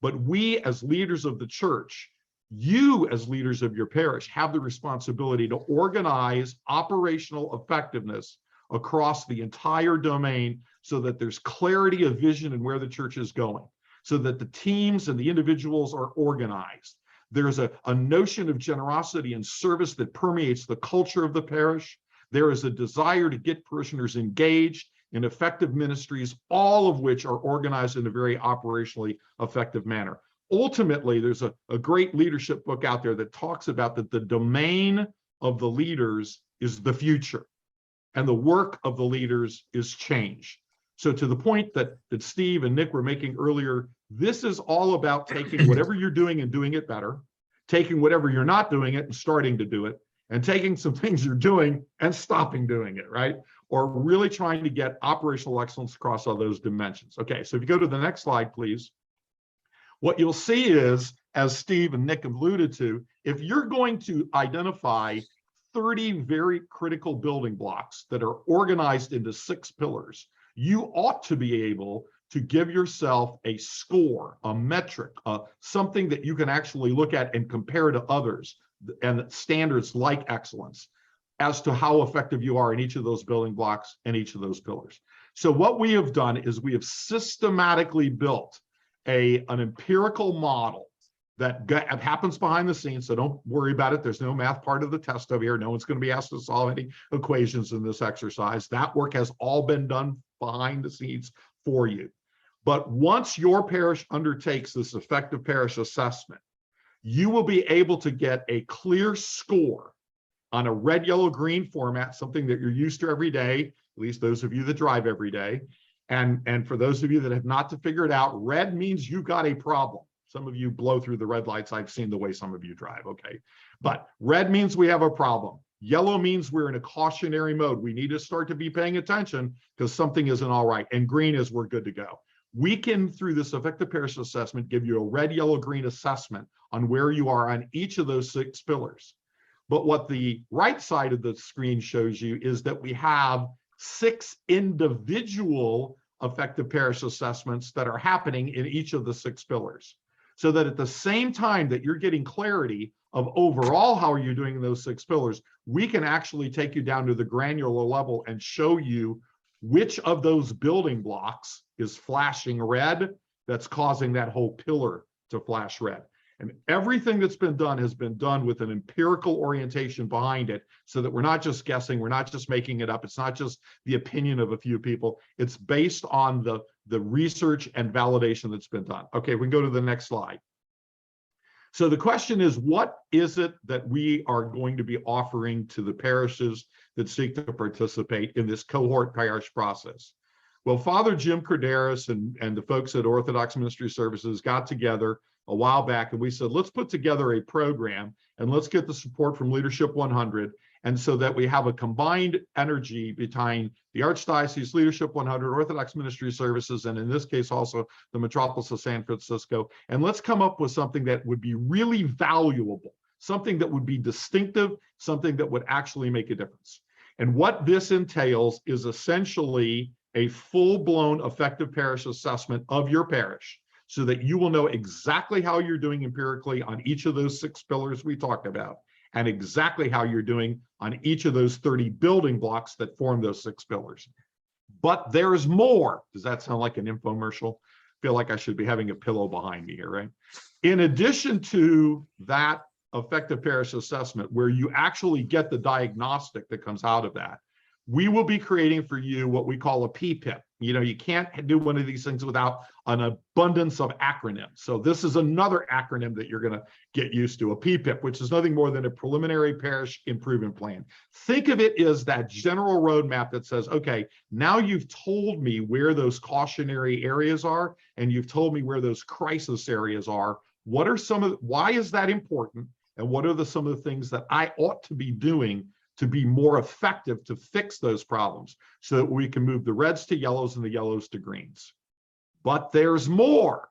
But we as leaders of the church, you as leaders of your parish, have the responsibility to organize operational effectiveness across the entire domain so that there's clarity of vision and where the church is going, so that the teams and the individuals are organized. There's a notion of generosity and service that permeates the culture of the parish. There is a desire to get parishioners engaged in effective ministries, all of which are organized in a very operationally effective manner. Ultimately, there's a great leadership book out there that talks about that the domain of the leaders is the future, and the work of the leaders is change. So to the point that Steve and Nick were making earlier, this is all about taking whatever you're doing and doing it better, taking whatever you're not doing it and starting to do it, and taking some things you're doing and stopping doing it, right? Or really trying to get operational excellence across all those dimensions. Okay, so if you go to the next slide, please. What you'll see is, as Steve and Nick alluded to, if you're going to identify 30 very critical building blocks that are organized into 6 pillars, you ought to be able to give yourself a score, a metric, something that you can actually look at and compare to others and standards like excellence as to how effective you are in each of those building blocks and each of those pillars. So what we have done is we have systematically built an empirical model that happens behind the scenes, so don't worry about it. There's no math part of the test over here. No one's going to be asked to solve any equations in this exercise. That work has all been done behind the scenes for you. But once your parish undertakes this effective parish assessment, you will be able to get a clear score on a red, yellow, green format, something that you're used to every day, at least those of you that drive every day. And for those of you that have not to figure it out, red means you've got a problem. Some of you blow through the red lights. I've seen the way some of you drive, okay? But red means we have a problem. Yellow means we're in a cautionary mode. We need to start to be paying attention because something isn't all right. And green is we're good to go. We can, through this effective parish assessment, give you a red, yellow, green assessment on where you are on each of those 6 pillars. But what the right side of the screen shows you is that we have 6 individual effective parish assessments that are happening in each of the 6 pillars. So that at the same time that you're getting clarity of overall how you're doing in those 6 pillars, we can actually take you down to the granular level and show you which of those building blocks is flashing red that's causing that whole pillar to flash red. And everything that's been done has been done with an empirical orientation behind it so that we're not just guessing, we're not just making it up. It's not just the opinion of a few people. It's based on the research and validation that's been done. Okay, we can go to the next slide. So the question is, what is it that we are going to be offering to the parishes that seek to participate in this cohort parish process? Well, Father Jim Corderas and the folks at Orthodox Ministry Services got together a while back and we said, let's put together a program and let's get the support from Leadership 100. And so that we have a combined energy between the Archdiocese, Leadership 100, Orthodox Ministry Services, and in this case also the metropolis of San Francisco. And let's come up with something that would be really valuable, something that would be distinctive, something that would actually make a difference. And what this entails is essentially a full-blown effective parish assessment of your parish so that you will know exactly how you're doing empirically on each of those 6 pillars we talked about, and exactly how you're doing on each of those 30 building blocks that form those 6 pillars. But there's more. Does that sound like an infomercial? I feel like I should be having a pillow behind me here, right? In addition to that effective parish assessment, where you actually get the diagnostic that comes out of that, we will be creating for you what we call a PPIP. You know, you can't do one of these things without an abundance of acronyms. So this is another acronym that you're going to get used to, a PPIP, which is nothing more than a preliminary parish improvement plan. Think of it as that general roadmap that says, okay, now you've told me where those cautionary areas are, and you've told me where those crisis areas are. What are some of, why is that important? And what are some of the things that I ought to be doing to be more effective to fix those problems so that we can move the reds to yellows and the yellows to greens? But there's more.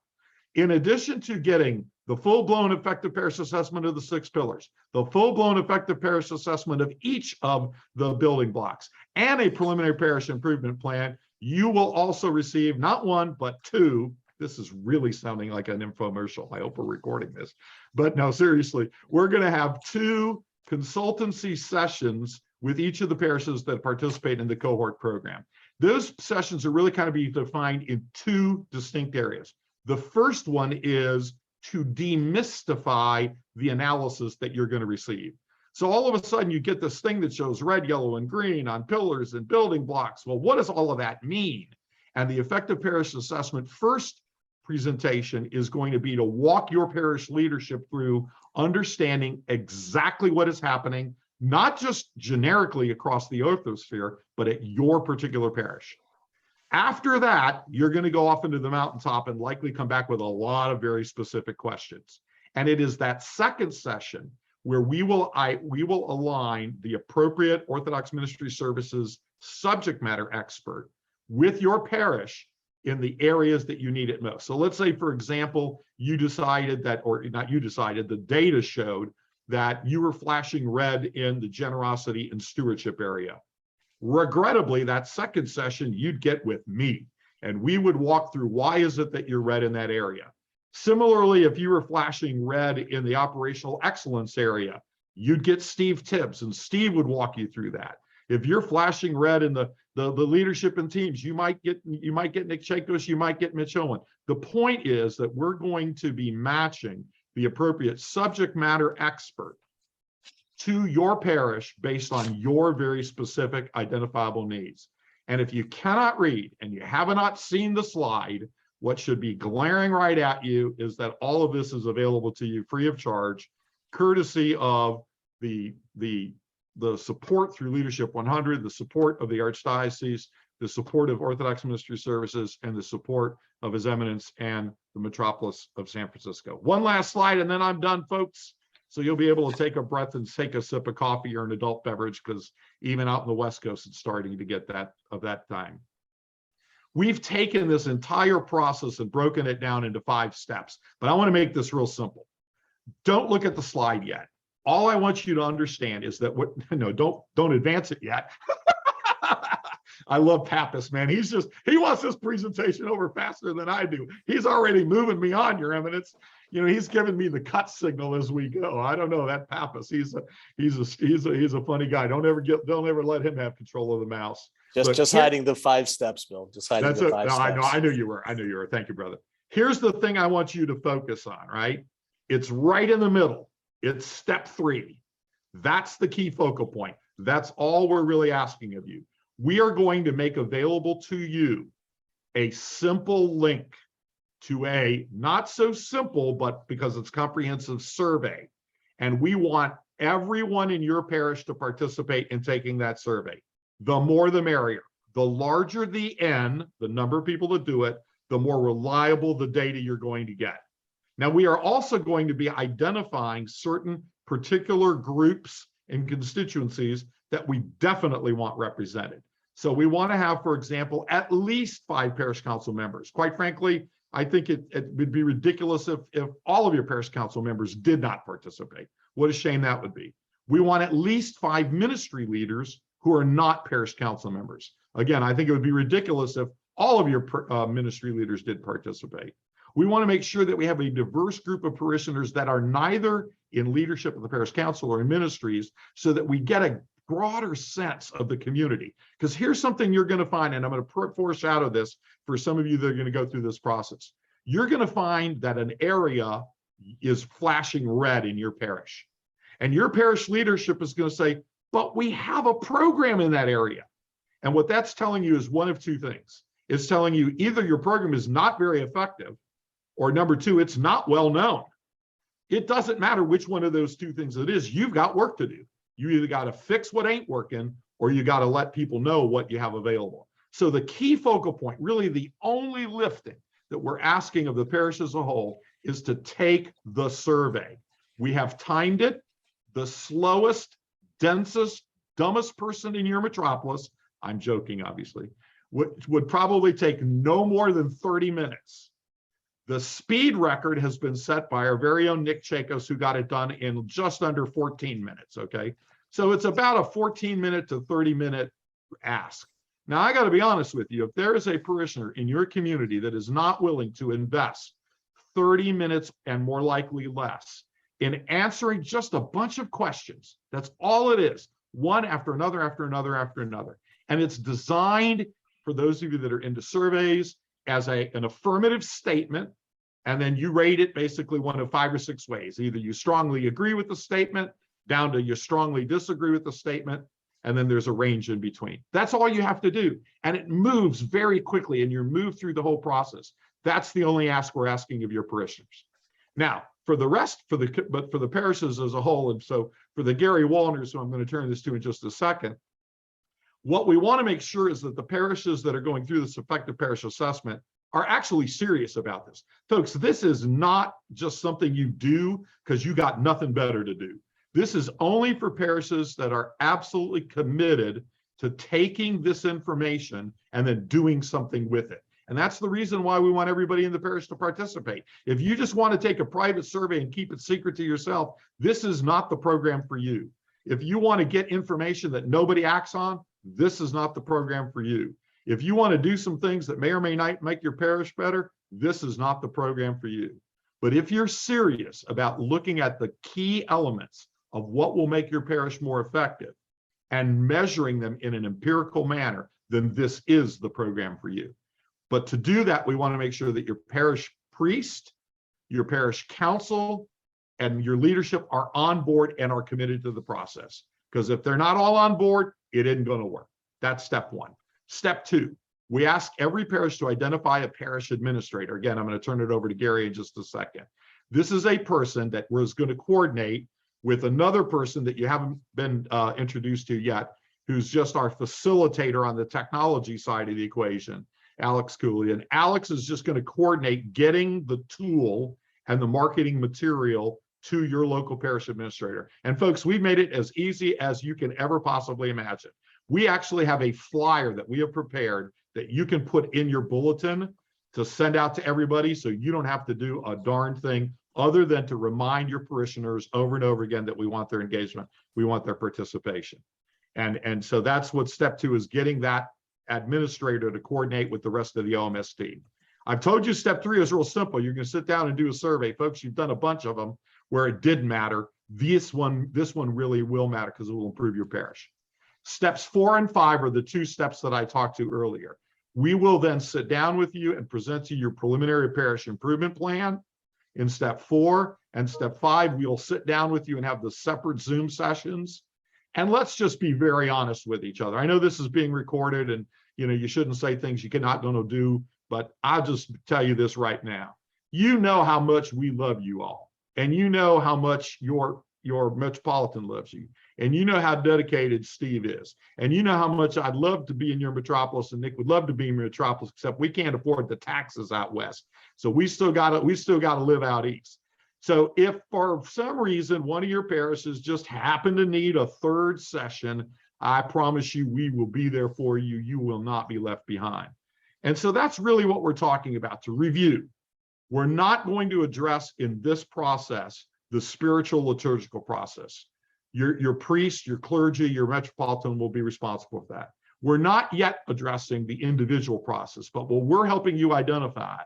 In addition to getting the full-blown effective parish assessment of the 6 pillars, the full-blown effective parish assessment of each of the building blocks, and a preliminary parish improvement plan, you will also receive not 1, but 2. This is really sounding like an infomercial. I hope we're recording this. But no, seriously, we're going to have 2 consultancy sessions with each of the parishes that participate in the cohort program. Those sessions are really kind of be defined in 2 distinct areas. The first one is to demystify the analysis that you're going to receive. So all of a sudden you get this thing that shows red, yellow, and green on pillars and building blocks. Well, what does all of that mean? And the effective parish assessment first presentation is going to be to walk your parish leadership through understanding exactly what is happening, not just generically across the orthosphere, but at your particular parish. After that, you're going to go off into the mountaintop and likely come back with a lot of very specific questions. And it is that second session where we will align the appropriate Orthodox Ministry Services subject matter expert with your parish in the areas that you need it most. So let's say, for example, you decided that, or not you decided, the data showed that you were flashing red in the generosity and stewardship area. Regrettably, that second session you'd get with me, and we would walk through why is it that you're red in that area. Similarly, if you were flashing red in the operational excellence area, you'd get Steve Tibbs, and Steve would walk you through that. If you're flashing red in the leadership and teams, you might get Nick Chakos, you might get Mitch Owen. The point is that we're going to be matching the appropriate subject matter expert to your parish based on your very specific identifiable needs. And if you cannot read and you have not seen the slide, what should be glaring right at you is that all of this is available to you free of charge, courtesy of the support through Leadership 100, the support of the Archdiocese, the support of Orthodox Ministry Services, and the support of His Eminence and the metropolis of San Francisco. One last slide, and then I'm done, folks. So you'll be able to take a breath and take a sip of coffee or an adult beverage, because even out in the West Coast, it's starting to get that time. We've taken this entire process and broken it down into 5 steps, but I want to make this real simple. Don't look at the slide yet. All I want you to understand is that don't advance it yet. I love Pappas, man. He wants this presentation over faster than I do. He's already moving me on, Your Eminence. He's giving me the cut signal as we go. I don't know that Pappas. He's a funny guy. Don't ever let him have control of the mouse. Just hiding the 5 steps, Bill. Just hiding the 5 steps. I knew you were. Thank you, brother. Here's the thing I want you to focus on, right? It's right in the middle. It's step 3. That's the key focal point. That's all we're really asking of you. We are going to make available to you a simple link to a not so simple, but because it's comprehensive, survey. And we want everyone in your parish to participate in taking that survey. The more the merrier. The larger the N, the number of people that do it, the more reliable the data you're going to get. Now, we are also going to be identifying certain particular groups and constituencies that we definitely want represented. So we want to have, for example, at least 5 parish council members. Quite frankly, I think it would be ridiculous if all of your parish council members did not participate. What a shame that would be. We want at least 5 ministry leaders who are not parish council members. Again, I think it would be ridiculous if all of your ministry leaders did participate. We want to make sure that we have a diverse group of parishioners that are neither in leadership of the parish council or in ministries, so that we get a broader sense of the community. Because here's something you're going to find, and I'm going to foreshadow this for some of you that are going to go through this process. You're going to find that an area is flashing red in your parish. And your parish leadership is going to say, but we have a program in that area. And what that's telling you is one of 2 things. It's telling you either your program is not very effective, or number 2, it's not well known. It doesn't matter which one of those 2 things it is. You've got work to do. You either got to fix what ain't working, or you got to let people know what you have available. So the key focal point, really the only lifting that we're asking of the parish as a whole, is to take the survey. We have timed it. The slowest, densest, dumbest person in your metropolis, I'm joking, obviously, would probably take no more than 30 minutes. The speed record has been set by our very own Nick Chakos, who got it done in just under 14 minutes, okay? So it's about a 14-minute to 30-minute ask. Now, I got to be honest with you. If there is a parishioner in your community that is not willing to invest 30 minutes and more likely less in answering just a bunch of questions, that's all it is, one after another, after another, after another. And it's designed, for those of you that are into surveys, as an affirmative statement, and then you rate it basically one of 5 or 6 ways. Either you strongly agree with the statement, down to you strongly disagree with the statement, and then there's a range in between. That's all you have to do. And it moves very quickly, and you move through the whole process. That's the only ask we're asking of your parishioners. Now, for the rest, for the parishes as a whole, and so for the Gary Wallners, who I'm going to turn this to in just a second, what we want to make sure is that the parishes that are going through this effective parish assessment are actually serious about this. Folks, this is not just something you do because you got nothing better to do. This is only for parishes that are absolutely committed to taking this information and then doing something with it. And that's the reason why we want everybody in the parish to participate. If you just want to take a private survey and keep it secret to yourself, this is not the program for you. If you want to get information that nobody acts on, this is not the program for you. If you want to do some things that may or may not make your parish better, this is not the program for you. But if you're serious about looking at the key elements of what will make your parish more effective and measuring them in an empirical manner, then this is the program for you. But to do that, we want to make sure that your parish priest, your parish council, and your leadership are on board and are committed to the process. Because if they're not all on board, it isn't going to work. That's step 1. Step 2, we ask every parish to identify a parish administrator. Again, I'm going to turn it over to Gary in just a second. This is a person that was going to coordinate with another person that you haven't been introduced to yet, who's just our facilitator on the technology side of the equation, Alex Cooley. And Alex is just going to coordinate getting the tool and the marketing material to your local parish administrator. And folks, we've made it as easy as you can ever possibly imagine. We actually have a flyer that we have prepared that you can put in your bulletin to send out to everybody, so you don't have to do a darn thing other than to remind your parishioners over and over again that we want their engagement, we want their participation. And so that's what step 2 is, getting that administrator to coordinate with the rest of the OMS team. I've told you step 3 is real simple. You're going to sit down and do a survey. Folks, you've done a bunch of them where it did matter. This one really will matter because it will improve your parish. Steps 4 and 5 are the 2 steps that I talked to earlier. We will then sit down with you and present to you your preliminary parish improvement plan in step 4. And step 5, we'll sit down with you and have the separate Zoom sessions. And let's just be very honest with each other. I know this is being recorded and you shouldn't say things you cannot going to do, but I'll just tell you this right now. You know how much we love you all, and you know how much your metropolitan loves you, and you know how dedicated Steve is, and you know how much I'd love to be in your metropolis, and Nick would love to be in your metropolis, except we can't afford the taxes out west. So we still got to live out east. So if for some reason one of your parishes just happen to need a 3rd session, I promise you we will be there for you. You will not be left behind. And so that's really what we're talking about. To review, we're not going to address in this process the spiritual liturgical process. Your priest, your clergy, your metropolitan will be responsible for that. We're not yet addressing the individual process, but what we're helping you identify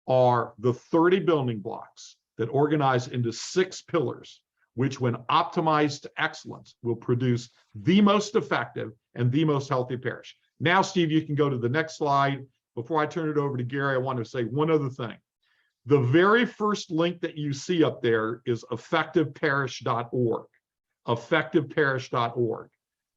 are the 30 building blocks that organize into 6 pillars, which when optimized to excellence will produce the most effective and the most healthy parish. Now, Steve, you can go to the next slide. Before I turn it over to Gary, I want to say one other thing. The very first link that you see up there is effectiveparish.org, effectiveparish.org.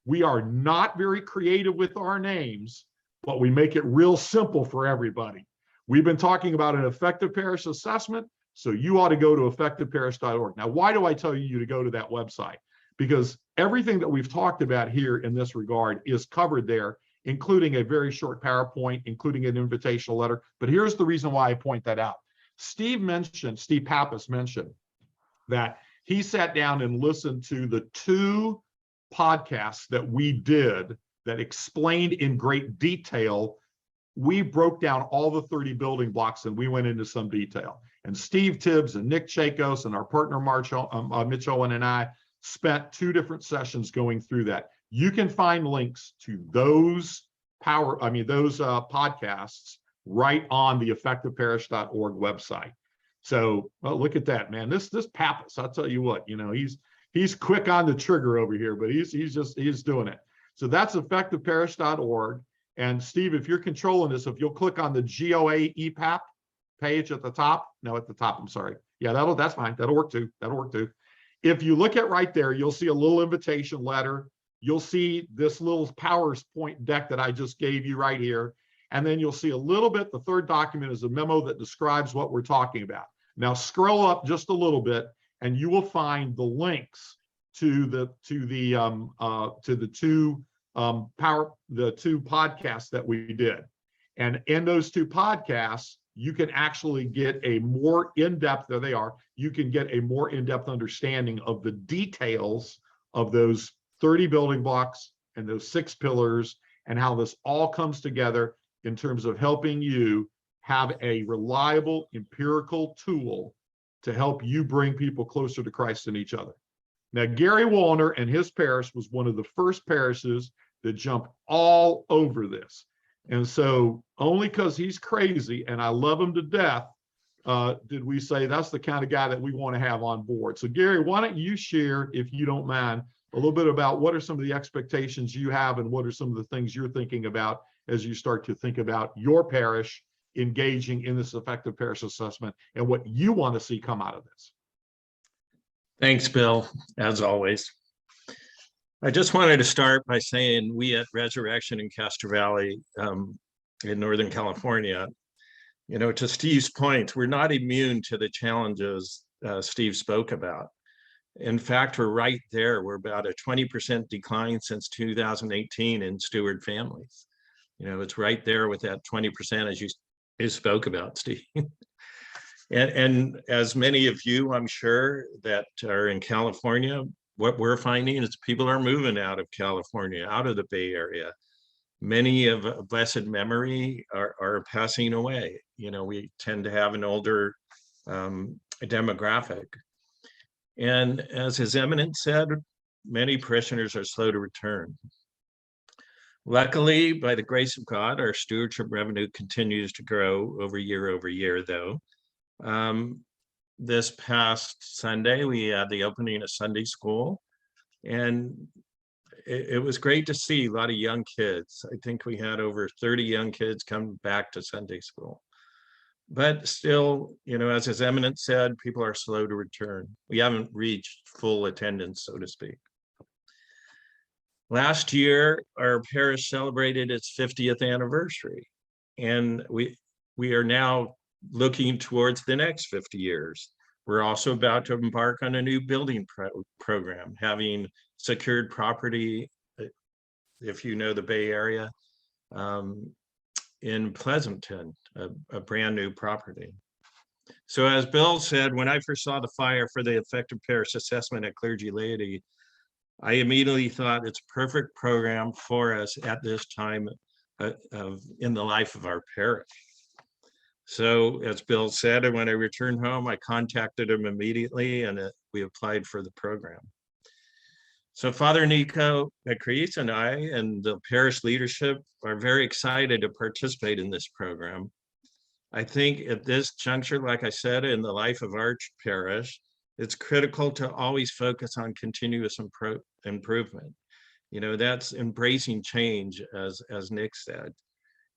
We are not very creative with our names, but we make it real simple for everybody. We've been talking about an effective parish assessment, so you ought to go to effectiveparish.org. Now, why do I tell you to go to that website? Because everything that we've talked about here in this regard is covered there, including a very short PowerPoint, including an invitational letter. But here's the reason why I point that out. Steve Pappas mentioned that he sat down and listened to the 2 podcasts that we did that explained in great detail. We broke down all the 30 building blocks and we went into some detail. And Steve Tibbs and Nick Chakos and our partner Mitch Owen and I spent 2 different sessions going through that. You can find links to those podcasts right on the effectiveparish.org website. So, well, look at that, man. This Pappas, I'll tell you what, he's quick on the trigger over here, but he's doing it. So that's effectiveparish.org. And Steve, if you're controlling this, if you'll click on the GOA EPAP page at the top, I'm sorry. Yeah, that's fine. That'll work too. If you look at right there, you'll see a little invitation letter. You'll see this little PowerPoint deck that I just gave you right here. And then you'll see a little bit, the 3rd document is a memo that describes what we're talking about. Now scroll up just a little bit and you will find the links to the 2 podcasts that we did. And in those 2 podcasts, you can actually get a more in-depth, there they are, you can get a more in-depth understanding of the details of those 30 building blocks and those 6 pillars and how this all comes together in terms of helping you have a reliable empirical tool to help you bring people closer to Christ and each other. Now, Gary Wallner and his parish was one of the first parishes that jumped all over this. And so only because he's crazy and I love him to death, did we say that's the kind of guy that we want to have on board. So Gary, why don't you share, if you don't mind, a little bit about what are some of the expectations you have and what are some of the things you're thinking about as you start to think about your parish engaging in this effective parish assessment and what you want to see come out of this. Thanks, Bill, as always. I just wanted to start by saying we at Resurrection in Castro Valley in Northern California, to Steve's point, we're not immune to the challenges Steve spoke about. In fact, we're right there. We're about a 20% decline since 2018 in steward families. It's right there with that 20% as you spoke about, Steve. And as many of you, I'm sure, that are in California, what we're finding is people are moving out of California, out of the Bay Area. Many of blessed memory are passing away. We tend to have an older demographic. And as His Eminence said, many parishioners are slow to return. Luckily, by the grace of God, our stewardship revenue continues to grow over year, though. This past Sunday, we had the opening of Sunday school, and it was great to see a lot of young kids. I think we had over 30 young kids come back to Sunday school. But still, as His Eminence said, people are slow to return. We haven't reached full attendance, so to speak. Last year, our parish celebrated its 50th anniversary, and we are now looking towards the next 50 years. We're also about to embark on a new building program, having secured property, if you know the Bay Area, in Pleasanton, a brand new property. So as Bill said, when I first saw the flyer for the effective parish assessment at clergy laity, I immediately thought it's a perfect program for us at this time in the life of our parish. So as Bill said, when I returned home, I contacted him immediately, and we applied for the program. So Father Nico Acheiving and I and the parish leadership are very excited to participate in this program. I think at this juncture, like I said, in the life of our parish, it's critical to always focus on continuous improvement. That's embracing change, as Nick said,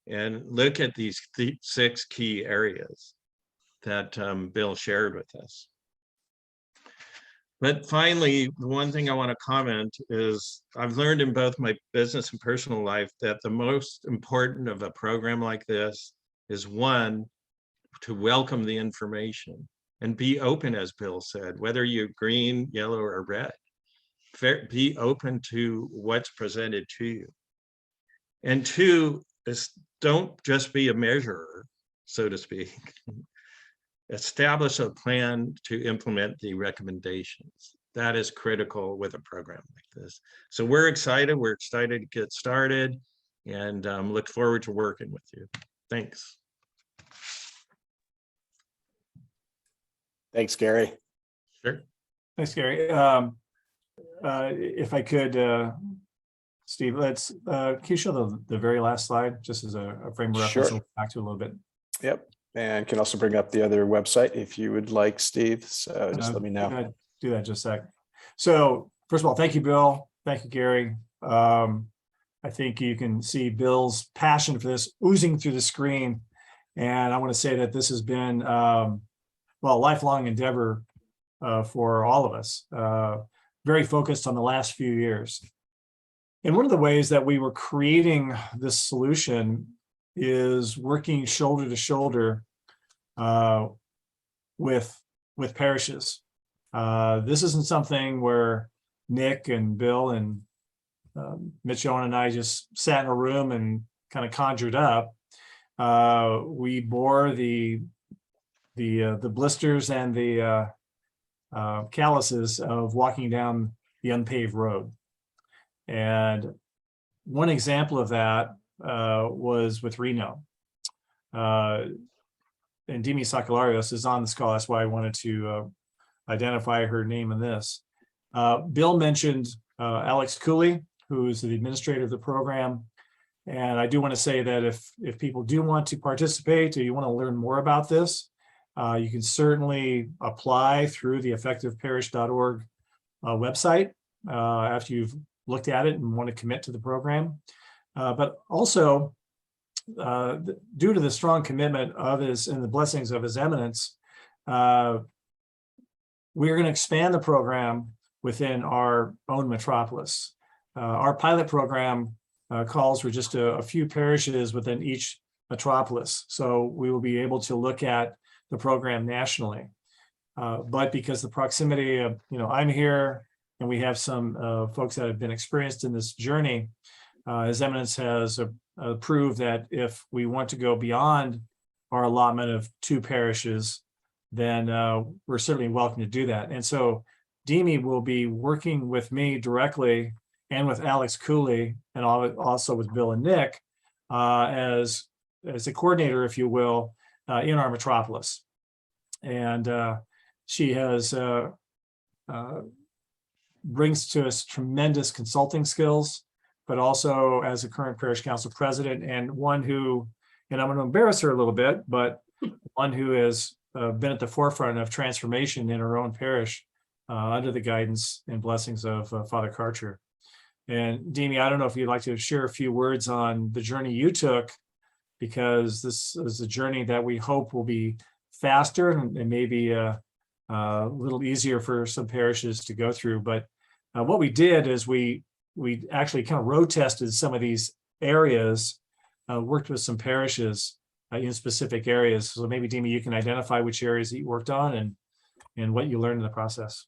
and look at these 6 key areas that Bill shared with us. But finally, the one thing I want to comment is I've learned in both my business and personal life that the most important of a program like this is, one, to welcome the information and be open, as Bill said, whether you're green, yellow, or red. Be open to what's presented to you. And 2, is don't just be a measurer, so to speak. Establish a plan to implement the recommendations. That is critical with a program like this. So we're excited. We're excited to get started, and look forward to working with you. Thanks. Thanks, Gary. Sure. Thanks, Gary. If I could, Steve, can you show the very last slide, just as a frame of reference? Sure. I'll back to a little bit. Yep. And can also bring up the other website if you would like, Steve. So just let me know. Do that just a sec. So first of all, thank you, Bill. Thank you, Gary. I think you can see Bill's passion for this oozing through the screen. And I want to say that this has been, a lifelong endeavor for all of us, very focused on the last few years. And one of the ways that we were creating this solution is working shoulder to shoulder with parishes. This isn't something where Nick and Bill and Mitch Owen and I just sat in a room and kind of conjured up. We bore the blisters and the calluses of walking down the unpaved road. And one example of that was with Reno. And Dimi Sakalarios is on this call. That's why I wanted to identify her name in this. Bill mentioned Alex Cooley, who is the administrator of the program. And I do want to say that if people do want to participate or you want to learn more about this, you can certainly apply through the effectiveparish.org website after you've looked at it and want to commit to the program. But also, due to the strong commitment of his and the blessings of His Eminence, we're going to expand the program within our own metropolis. Our pilot program calls for just a few parishes within each metropolis. So we will be able to look at the program nationally. But because the proximity of, I'm here and we have some folks that have been experienced in this journey, His Eminence has approved that if we want to go beyond our allotment of 2 parishes, then we're certainly welcome to do that. And so Demi will be working with me directly and with Alex Cooley and also with Bill and Nick as a coordinator, if you will, in our metropolis. And she has brings to us tremendous consulting skills, but also as a current parish council president and one who, and I'm going to embarrass her a little bit, but one who has been at the forefront of transformation in her own parish under the guidance and blessings of Father Karcher. And Demi, I don't know if you'd like to share a few words on the journey you took, because this is a journey that we hope will be faster and maybe a little easier for some parishes to go through. But what we did is we actually kind of road tested some of these areas, worked with some parishes in specific areas. So maybe Demi, you can identify which areas that you worked on and what you learned in the process.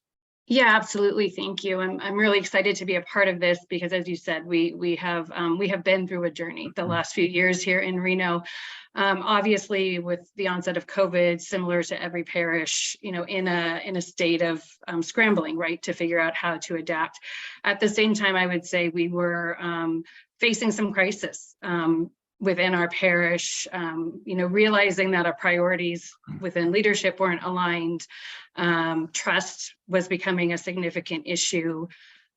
Yeah, absolutely. Thank you. I'm really excited to be a part of this because, as you said, we have been through a journey the last few years here in Reno. Obviously, with the onset of COVID, similar to every parish, in a state of scrambling, right, to figure out how to adapt. At the same time, I would say we were facing some crisis within our parish, realizing that our priorities within leadership weren't aligned. Trust was becoming a significant issue,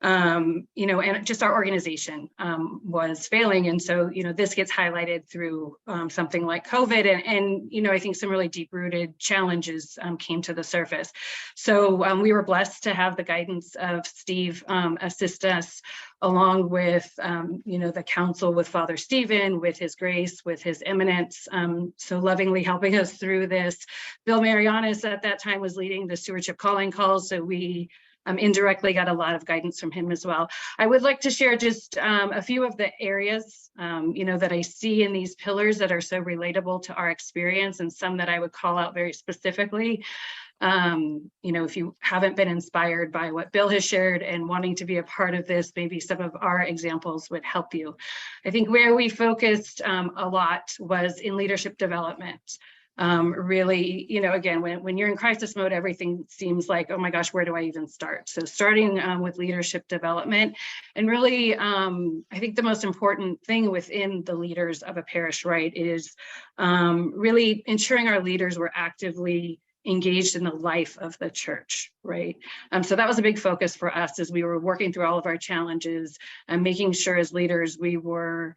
and just our organization was failing. And so, this gets highlighted through something like COVID, and I think some really deep-rooted challenges came to the surface. So we were blessed to have the guidance of Steve assist us, along with, the council with Father Stephen, with his grace, with His Eminence, so lovingly helping us through this. Bill Marianis at that time was leading the stewardship calling calls, so we indirectly got a lot of guidance from him as well. I would like to share just a few of the areas, that I see in these pillars that are so relatable to our experience, and some that I would call out very specifically. If you haven't been inspired by what Bill has shared and wanting to be a part of this, maybe some of our examples would help you. I think where we focused a lot was in leadership development. Really, again, when you're in crisis mode, everything seems like, oh my gosh, where do I even start? So starting with leadership development, and really, I think the most important thing within the leaders of a parish, right, is really ensuring our leaders were actively engaged in the life of the church, right? So that was a big focus for us as we were working through all of our challenges and making sure as leaders we were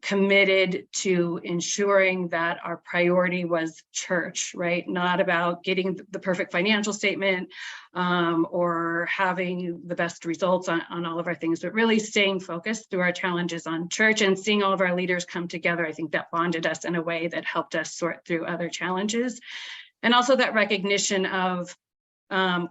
committed to ensuring that our priority was church, right? Not about getting the perfect financial statement or having the best results on all of our things, but really staying focused through our challenges on church and seeing all of our leaders come together. I think that bonded us in a way that helped us sort through other challenges. And also that recognition of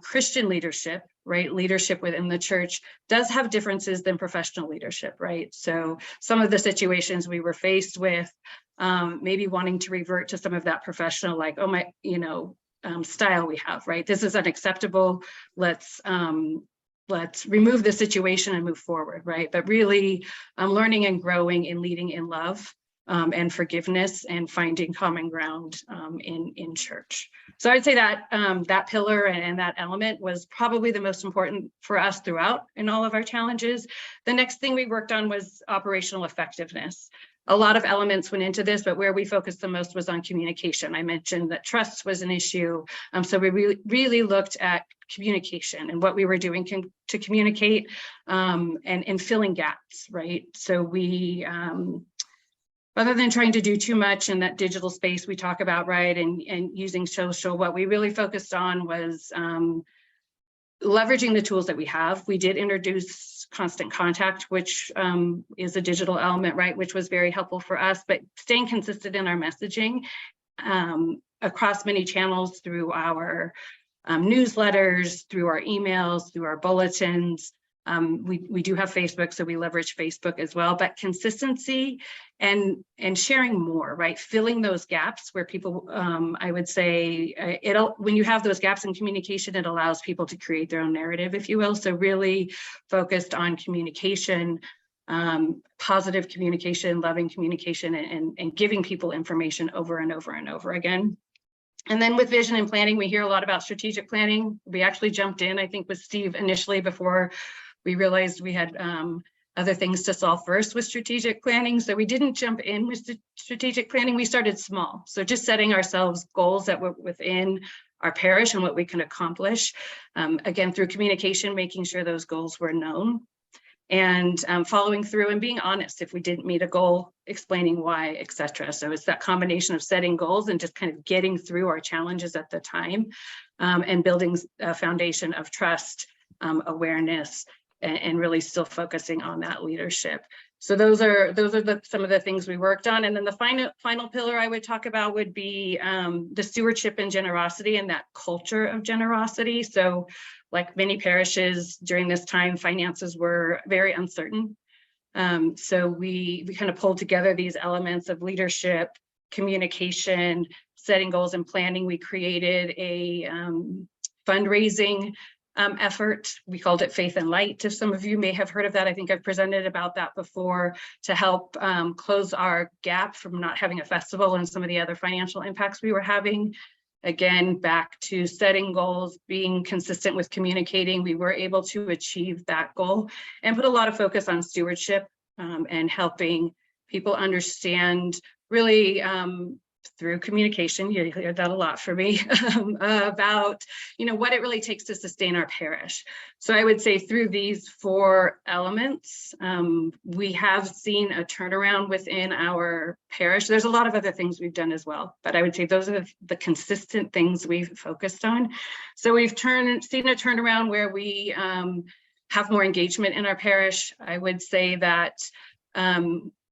Christian leadership, right? Leadership within the church does have differences than professional leadership, right? So some of the situations we were faced with, maybe wanting to revert to some of that professional, like, oh my, style we have, right? This is unacceptable. Let's remove the situation and move forward, right? But really learning and growing and leading in love. And forgiveness and finding common ground in church. So I'd say that that pillar and that element was probably the most important for us throughout in all of our challenges. The next thing we worked on was operational effectiveness. A lot of elements went into this, but where we focused the most was on communication. I mentioned that trust was an issue. So we really looked at communication and what we were doing to communicate and filling gaps, right? So we, rather than trying to do too much in that digital space we talk about, right, and using social, what we really focused on was leveraging the tools that we have. We did introduce constant contact, which is a digital element, right, which was very helpful for us, but staying consistent in our messaging across many channels through our newsletters, through our emails, through our bulletins, We do have Facebook, so we leverage Facebook as well, but consistency and sharing more, right? Filling those gaps where people, I would say, when you have those gaps in communication, it allows people to create their own narrative, if you will. So really focused on communication, positive communication, loving communication, and giving people information over and over and over again. And then with vision and planning, we hear a lot about strategic planning. We actually jumped in, I think, with Steve initially before we realized we had other things to solve first with strategic planning. So we didn't jump in with strategic planning. We started small. So just setting ourselves goals that were within our parish and what we can accomplish. Again, through communication, making sure those goals were known, and following through and being honest if we didn't meet a goal, explaining why, etc. So it's that combination of setting goals and just kind of getting through our challenges at the time, and building a foundation of trust, awareness, and really still focusing on that leadership. So those are some of the things we worked on. And then the final pillar I would talk about would be the stewardship and generosity, and that culture of generosity. So like many parishes during this time, finances were very uncertain. So we kind of pulled together these elements of leadership, communication, setting goals, and planning. We created a fundraising effort. We called it Faith and Light. If some of you may have heard of that, I think I've presented about that before, to help close our gap from not having a festival and some of the other financial impacts we were having. Again, back to setting goals, being consistent with communicating, we were able to achieve that goal and put a lot of focus on stewardship, and helping people understand really through communication, you hear that a lot from me, about what it really takes to sustain our parish. So I would say through these 4 elements, we have seen a turnaround within our parish. There's a lot of other things we've done as well, but I would say those are the consistent things we've focused on. So we've seen a turnaround where we have more engagement in our parish. I would say that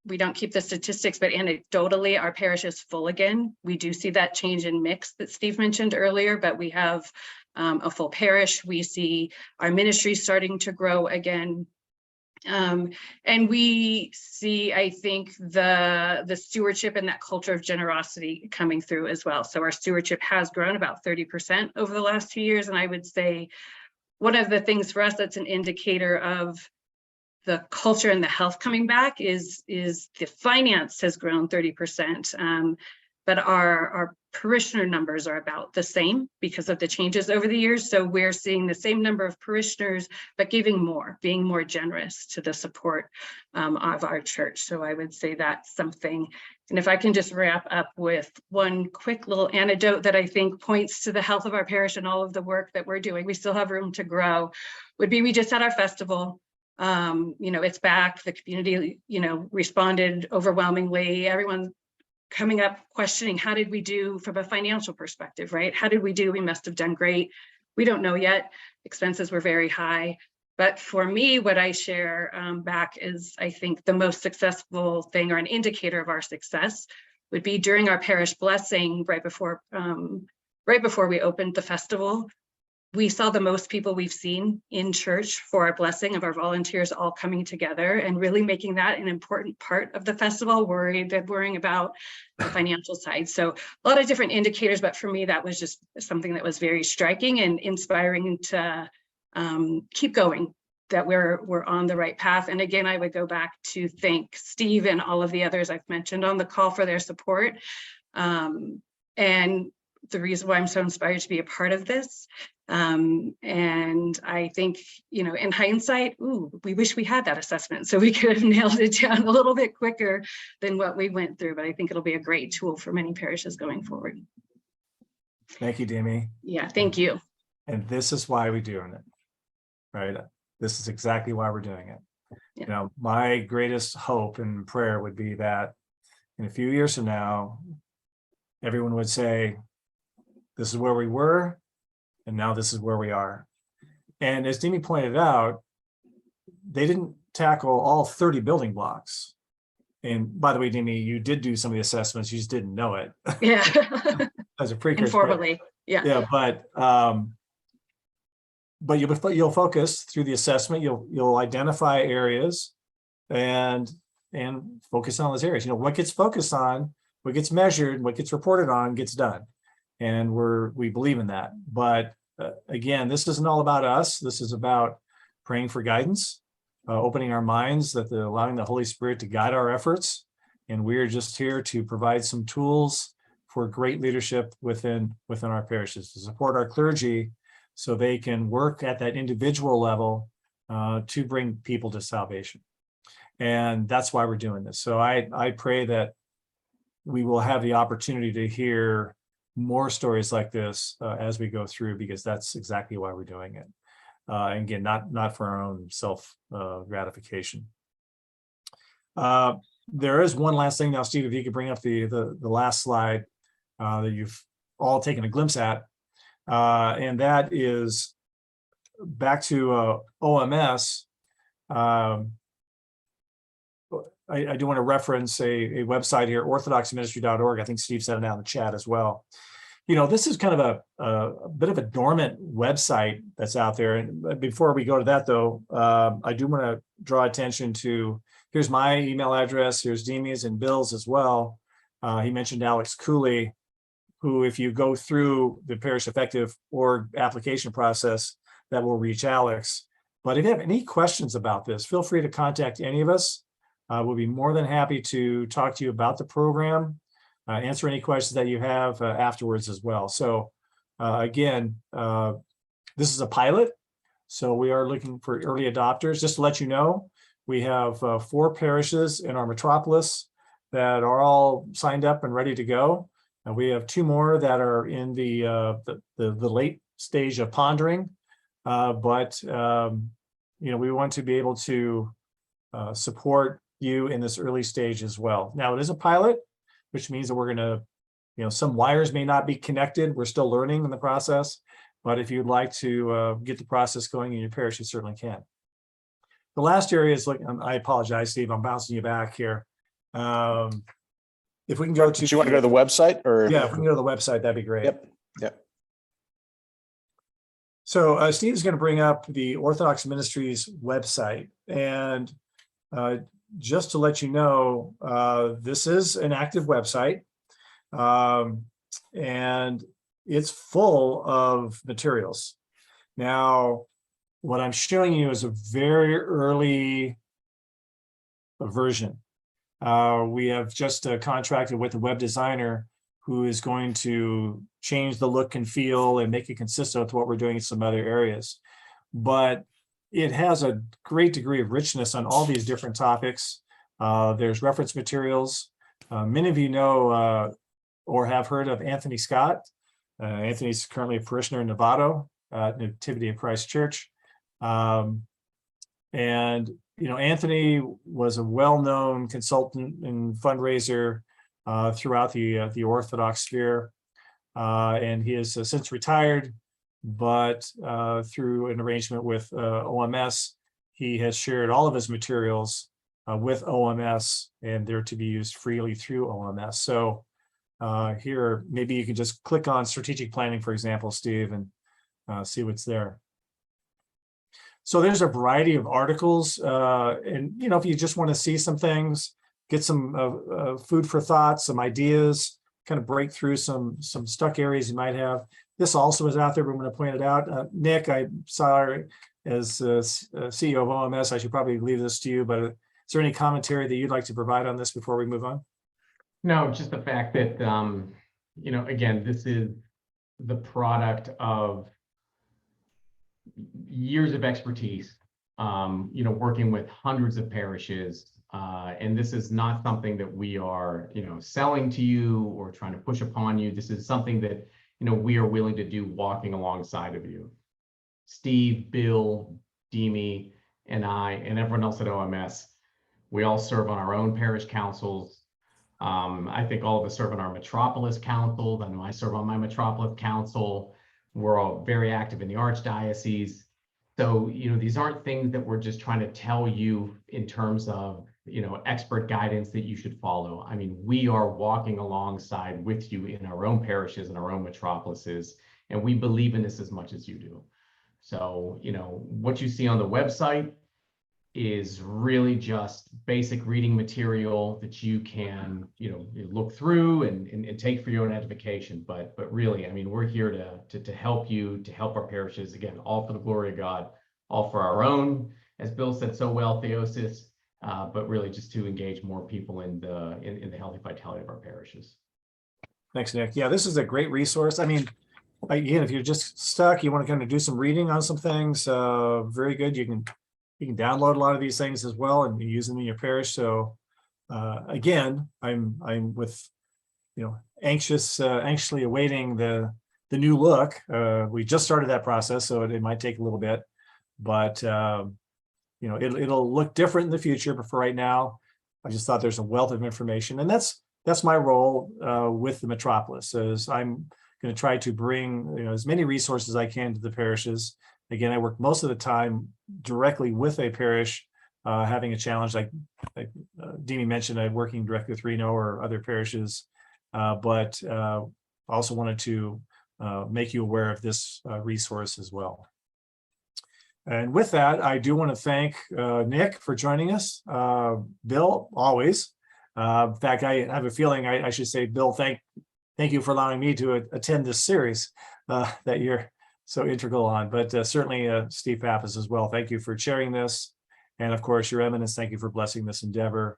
we don't keep the statistics, but anecdotally, our parish is full again. We do see that change in mix that Steve mentioned earlier, but we have a full parish. We see our ministry starting to grow again. And we see, I think, the stewardship and that culture of generosity coming through as well. So our stewardship has grown about 30% over the last 2 years. And I would say one of the things for us that's an indicator of the culture and the health coming back is the finance has grown 30%, but our parishioner numbers are about the same because of the changes over the years. So we're seeing the same number of parishioners, but giving more, being more generous to the support of our church. So I would say that's something. And if I can just wrap up with one quick little anecdote that I think points to the health of our parish and all of the work that we're doing, we still have room to grow, would be we just had our festival. It's back. The community, responded overwhelmingly. Everyone coming up questioning, how did we do from a financial perspective, right? How did we do? We must have done great. We don't know yet. Expenses were very high. But for me, what I share back is, I think the most successful thing or an indicator of our success would be during our parish blessing right before we opened the festival. We saw the most people we've seen in church for our blessing, of our volunteers all coming together and really making that an important part of the festival, worrying about the financial side. So a lot of different indicators, but for me, that was just something that was very striking and inspiring to keep going, that we're on the right path. And again, I would go back to thank Steve and all of the others I've mentioned on the call for their support. And the reason why I'm so inspired to be a part of this. And I think, in hindsight, we wish we had that assessment so we could have nailed it down a little bit quicker than what we went through. But I think it'll be a great tool for many parishes going forward. Thank you, Demi. Yeah, thank you. And this is why we're doing it, right? This is exactly why we're doing it. Yeah. My greatest hope and prayer would be that in a few years from now, everyone would say, this is where we were, and now this is where we are. And as Demi pointed out, they didn't tackle all 30 building blocks. And by the way, Demi, you did do some of the assessments, you just didn't know it. Yeah. As a precursor. Informally. Yeah. Yeah, but but you'll focus through the assessment. You'll identify areas and focus on those areas. You know, what gets focused on, what gets measured, what gets reported on gets done. And we believe in that. But again, this isn't all about us. This is about praying for guidance, opening our minds, allowing the Holy Spirit to guide our efforts. And we are just here to provide some tools for great leadership within our parishes, to support our clergy so they can work at that individual level to bring people to salvation. And that's why we're doing this. So I pray that we will have the opportunity to hear more stories like this as we go through, because that's exactly why we're doing it. And again, not for our own self gratification. There is one last thing now, Steve, if you could bring up the last slide that you've all taken a glimpse at, and that is back to OMS. I do want to reference a website here, orthodoxministry.org. I think Steve said it out in the chat as well. You know, this is kind of a bit of a dormant website that's out there. And before we go to that, though, I do want to draw attention to, here's my email address, here's Demi's and Bill's as well. He mentioned Alex Cooley, who, if you go through the Parish Effective Org application process, that will reach Alex. But if you have any questions about this, feel free to contact any of us. We'll be more than happy to talk to you about the program, answer any questions that you have afterwards as well. So again, this is a pilot, so we are looking for early adopters. Just to let you know, we have 4 parishes in our metropolis that are all signed up and ready to go. And we have 2 more that are in the late stage of pondering. But you know, we want to be able to support you in this early stage as well. Now, it is a pilot, which means that we're going to, you know, some wires may not be connected. We're still learning in the process. But if you'd like to get the process going in your parish, you certainly can. The last area is, like, I apologize, Steve, I'm bouncing you back here. If we can go to— Do you want to go to the website, or? Yeah, if we can go to the website, that'd be great. Yep. So Steve's going to bring up the Orthodox Ministries website. And just to let you know, this is an active website. And it's full of materials. Now, what I'm showing you is a very early version. We have just contracted with a web designer who is going to change the look and feel and make it consistent with what we're doing in some other areas. But it has a great degree of richness on all these different topics. There's reference materials. Many of you know or have heard of Anthony Scott. Anthony's currently a parishioner in Novato at Nativity of Christ Church. And, you know, Anthony was a well-known consultant and fundraiser throughout the Orthodox sphere. And he has since retired, but through an arrangement with OMS, he has shared all of his materials with OMS, and they're to be used freely through OMS. So here, maybe you can just click on strategic planning, for example, Steve, and see what's there. So there's a variety of articles, and you know, if you just want to see some things, get some food for thought, some ideas, kind of break through some stuck areas you might have. This also is out there, but I'm going to point it out. Nick, I saw as CEO of OMS, I should probably leave this to you, but is there any commentary that you'd like to provide on this before we move on? No, just the fact that, you know, again, this is the product of years of expertise, you know, working with hundreds of parishes. And this is not something that we are, you know, selling to you or trying to push upon you. This is something that, you know, we are willing to do walking alongside of you. Steve, Bill, Demi, and I, and everyone else at OMS, we all serve on our own parish councils. I think all of us serve on our metropolis councils. I know I serve on my metropolis council. We're all very active in the archdiocese. So, you know, these aren't things that we're just trying to tell you in terms of, you know, expert guidance that you should follow. I mean, we are walking alongside with you in our own parishes and our own metropolises, and we believe in this as much as you do. So, what you see on the website is really just basic reading material that you can, you look through and take for your own edification. But really, I mean, we're here to help you, to help our parishes, again, all for the glory of God, all for our own, as Bill said so well, theosis, but really just to engage more people in the healthy vitality of our parishes. Thanks, Nick. Yeah, this is a great resource. I mean, again, if you're just stuck, you want to kind of do some reading on some things, very good. You can download a lot of these things as well and use them in your parish. So again, I'm with, anxiously awaiting the new look. We just started that process, so it might take a little bit, but it'll look different in the future. But for right now, I just thought there's a wealth of information, and that's my role with the metropolis. Is I'm going to try to bring as many resources as I can to the parishes. Again, I work most of the time directly with a parish having a challenge, like Demi mentioned, I'm working directly with Reno or other parishes, but also wanted to make you aware of this resource as well. And with that, I do want to thank Nick for joining us. Bill, always. In fact, I have a feeling I should say, Bill, thank you for allowing me to attend this series that you're so integral on, but certainly Steve Pappas as well. Thank you for chairing this. And of course, Your Eminence, thank you for blessing this endeavor.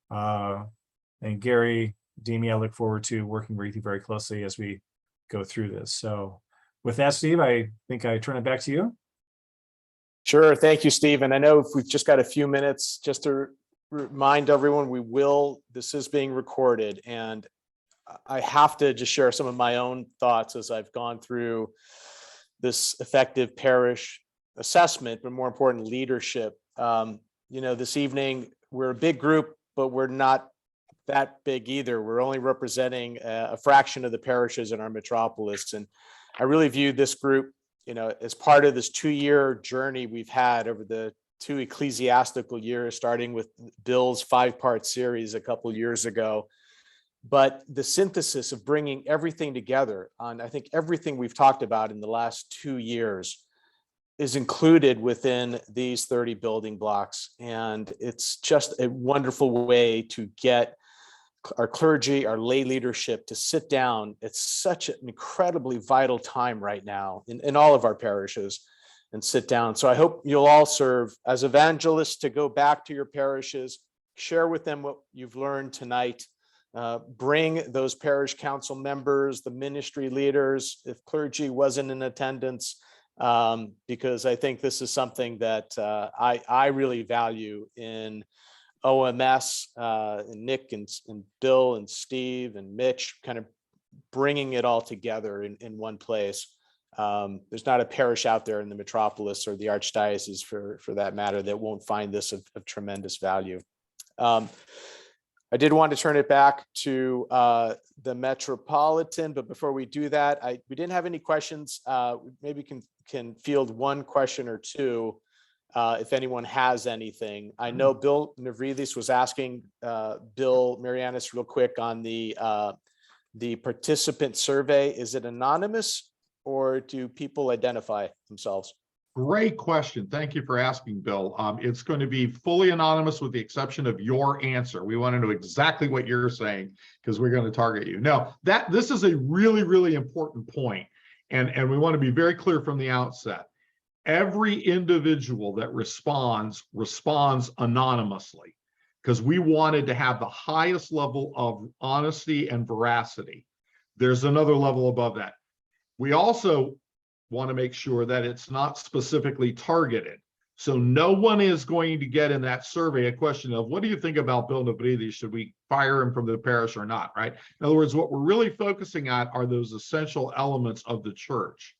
And Gary, Demi, I look forward to working with you very closely as we go through this. So with that, Steve, I think I turn it back to you. Sure. Thank you, Steve. And I know if we've just got a few minutes, just to remind everyone, this is being recorded, and I have to just share some of my own thoughts as I've gone through this effective parish assessment, but more important, leadership. This evening, we're a big group, but we're not that big either. We're only representing a fraction of the parishes in our metropolis. And I really view this group, as part of this 2-year journey we've had over the 2 ecclesiastical years, starting with Bill's 5-part series a couple of years ago. But the synthesis of bringing everything together on, I think, everything we've talked about in the last 2 years is included within these 30 building blocks. And it's just a wonderful way to get our clergy, our lay leadership to sit down. It's such an incredibly vital time right now in all of our parishes, and sit down. So I hope you'll all serve as evangelists to go back to your parishes, share with them what you've learned tonight. Bring those parish council members, the ministry leaders, if clergy wasn't in attendance, because I think this is something that I really value in OMS, and Nick and Bill and Steve and Mitch, kind of bringing it all together in one place. There's not a parish out there in the metropolis or the archdiocese for that matter that won't find this of tremendous value. I did want to turn it back to the Metropolitan, but before we do that, we didn't have any questions. Maybe can field one question or two if anyone has anything. I know Bill Navridis was asking Bill Marianis real quick on the participant survey. Is it anonymous, or do people identify themselves? Great question. Thank you for asking, Bill. It's going to be fully anonymous with the exception of your answer. We want to know exactly what you're saying because we're going to target you. Now, this is a really, really important point, and we want to be very clear from the outset. Every individual that responds anonymously because we wanted to have the highest level of honesty and veracity. There's another level above that. We also want to make sure that it's not specifically targeted. So no one is going to get in that survey a question of, what do you think about Bill Navridis? Should we fire him from the parish or not, right? In other words, what we're really focusing on are those essential elements of the church.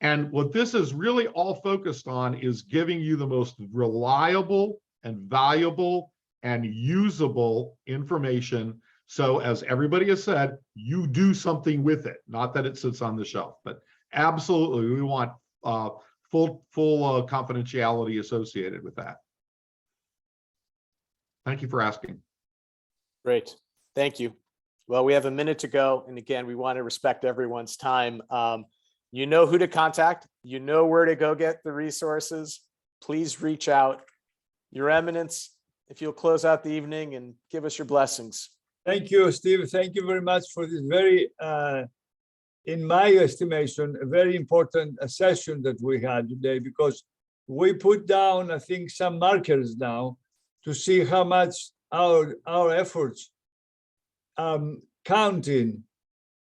And what this is really all focused on is giving you the most reliable and valuable and usable information. So as everybody has said, you do something with it, not that it sits on the shelf, but absolutely, we want full confidentiality associated with that. Thank you for asking. Great. Thank you. Well, we have a minute to go. And again, we want to respect everyone's time. You know who to contact. You know where to go get the resources. Please reach out. Your Eminence, if you'll close out the evening and give us your blessings. Thank you, Steve. Thank you very much for this very, in my estimation, a very important session that we had today, because we put down, I think, some markers now to see how much our efforts counting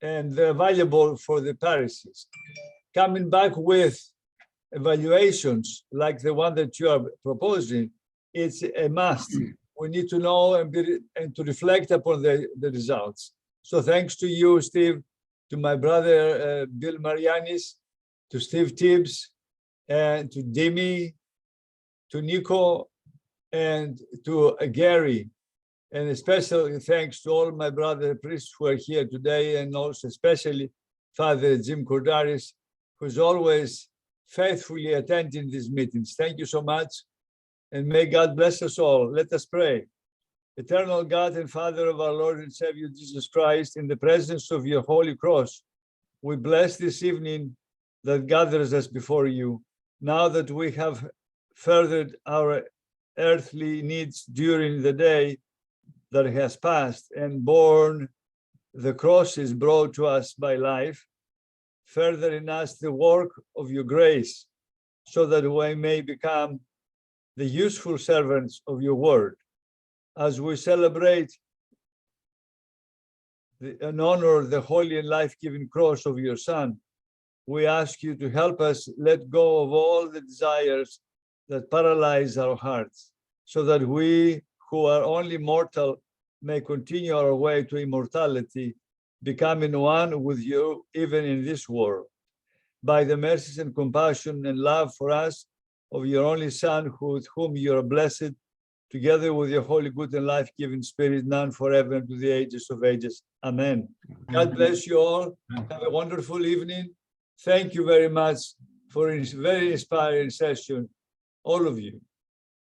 and they're valuable for the parishes. Coming back with evaluations like the one that you are proposing, it's a must. We need to know and to reflect upon the results. So thanks to you, Steve, to my brother, Bill Marianis, to Steve Tibbs, and to Demi, to Nico, and to Gary. And especially thanks to all my brother priests who are here today, and also especially Father Jim Cordaris, who's always faithfully attending these meetings. Thank you so much, and may God bless us all. Let us pray. Eternal God and Father of our Lord and Savior Jesus Christ, in the presence of your holy cross, we bless this evening that gathers us before you. Now that we have furthered our earthly needs during the day that has passed and borne the crosses brought to us by life, further in us the work of your grace, so that we may become the useful servants of your word. As we celebrate and honor the holy and life-giving cross of your Son, we ask you to help us let go of all the desires that paralyze our hearts, so that we who are only mortal may continue our way to immortality, becoming one with you even in this world. By the mercies and compassion and love for us of your only Son, with whom you are blessed, together with your holy, good, and life-giving Spirit, now and forever, and to the ages of ages. Amen. God bless you all. Have a wonderful evening. Thank you very much for a very inspiring session, all of you.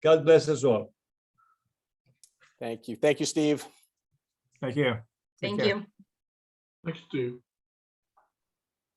God bless us all. Thank you. Thank you, Steve. Thank you. Take Thank care. you. Thanks, Stu.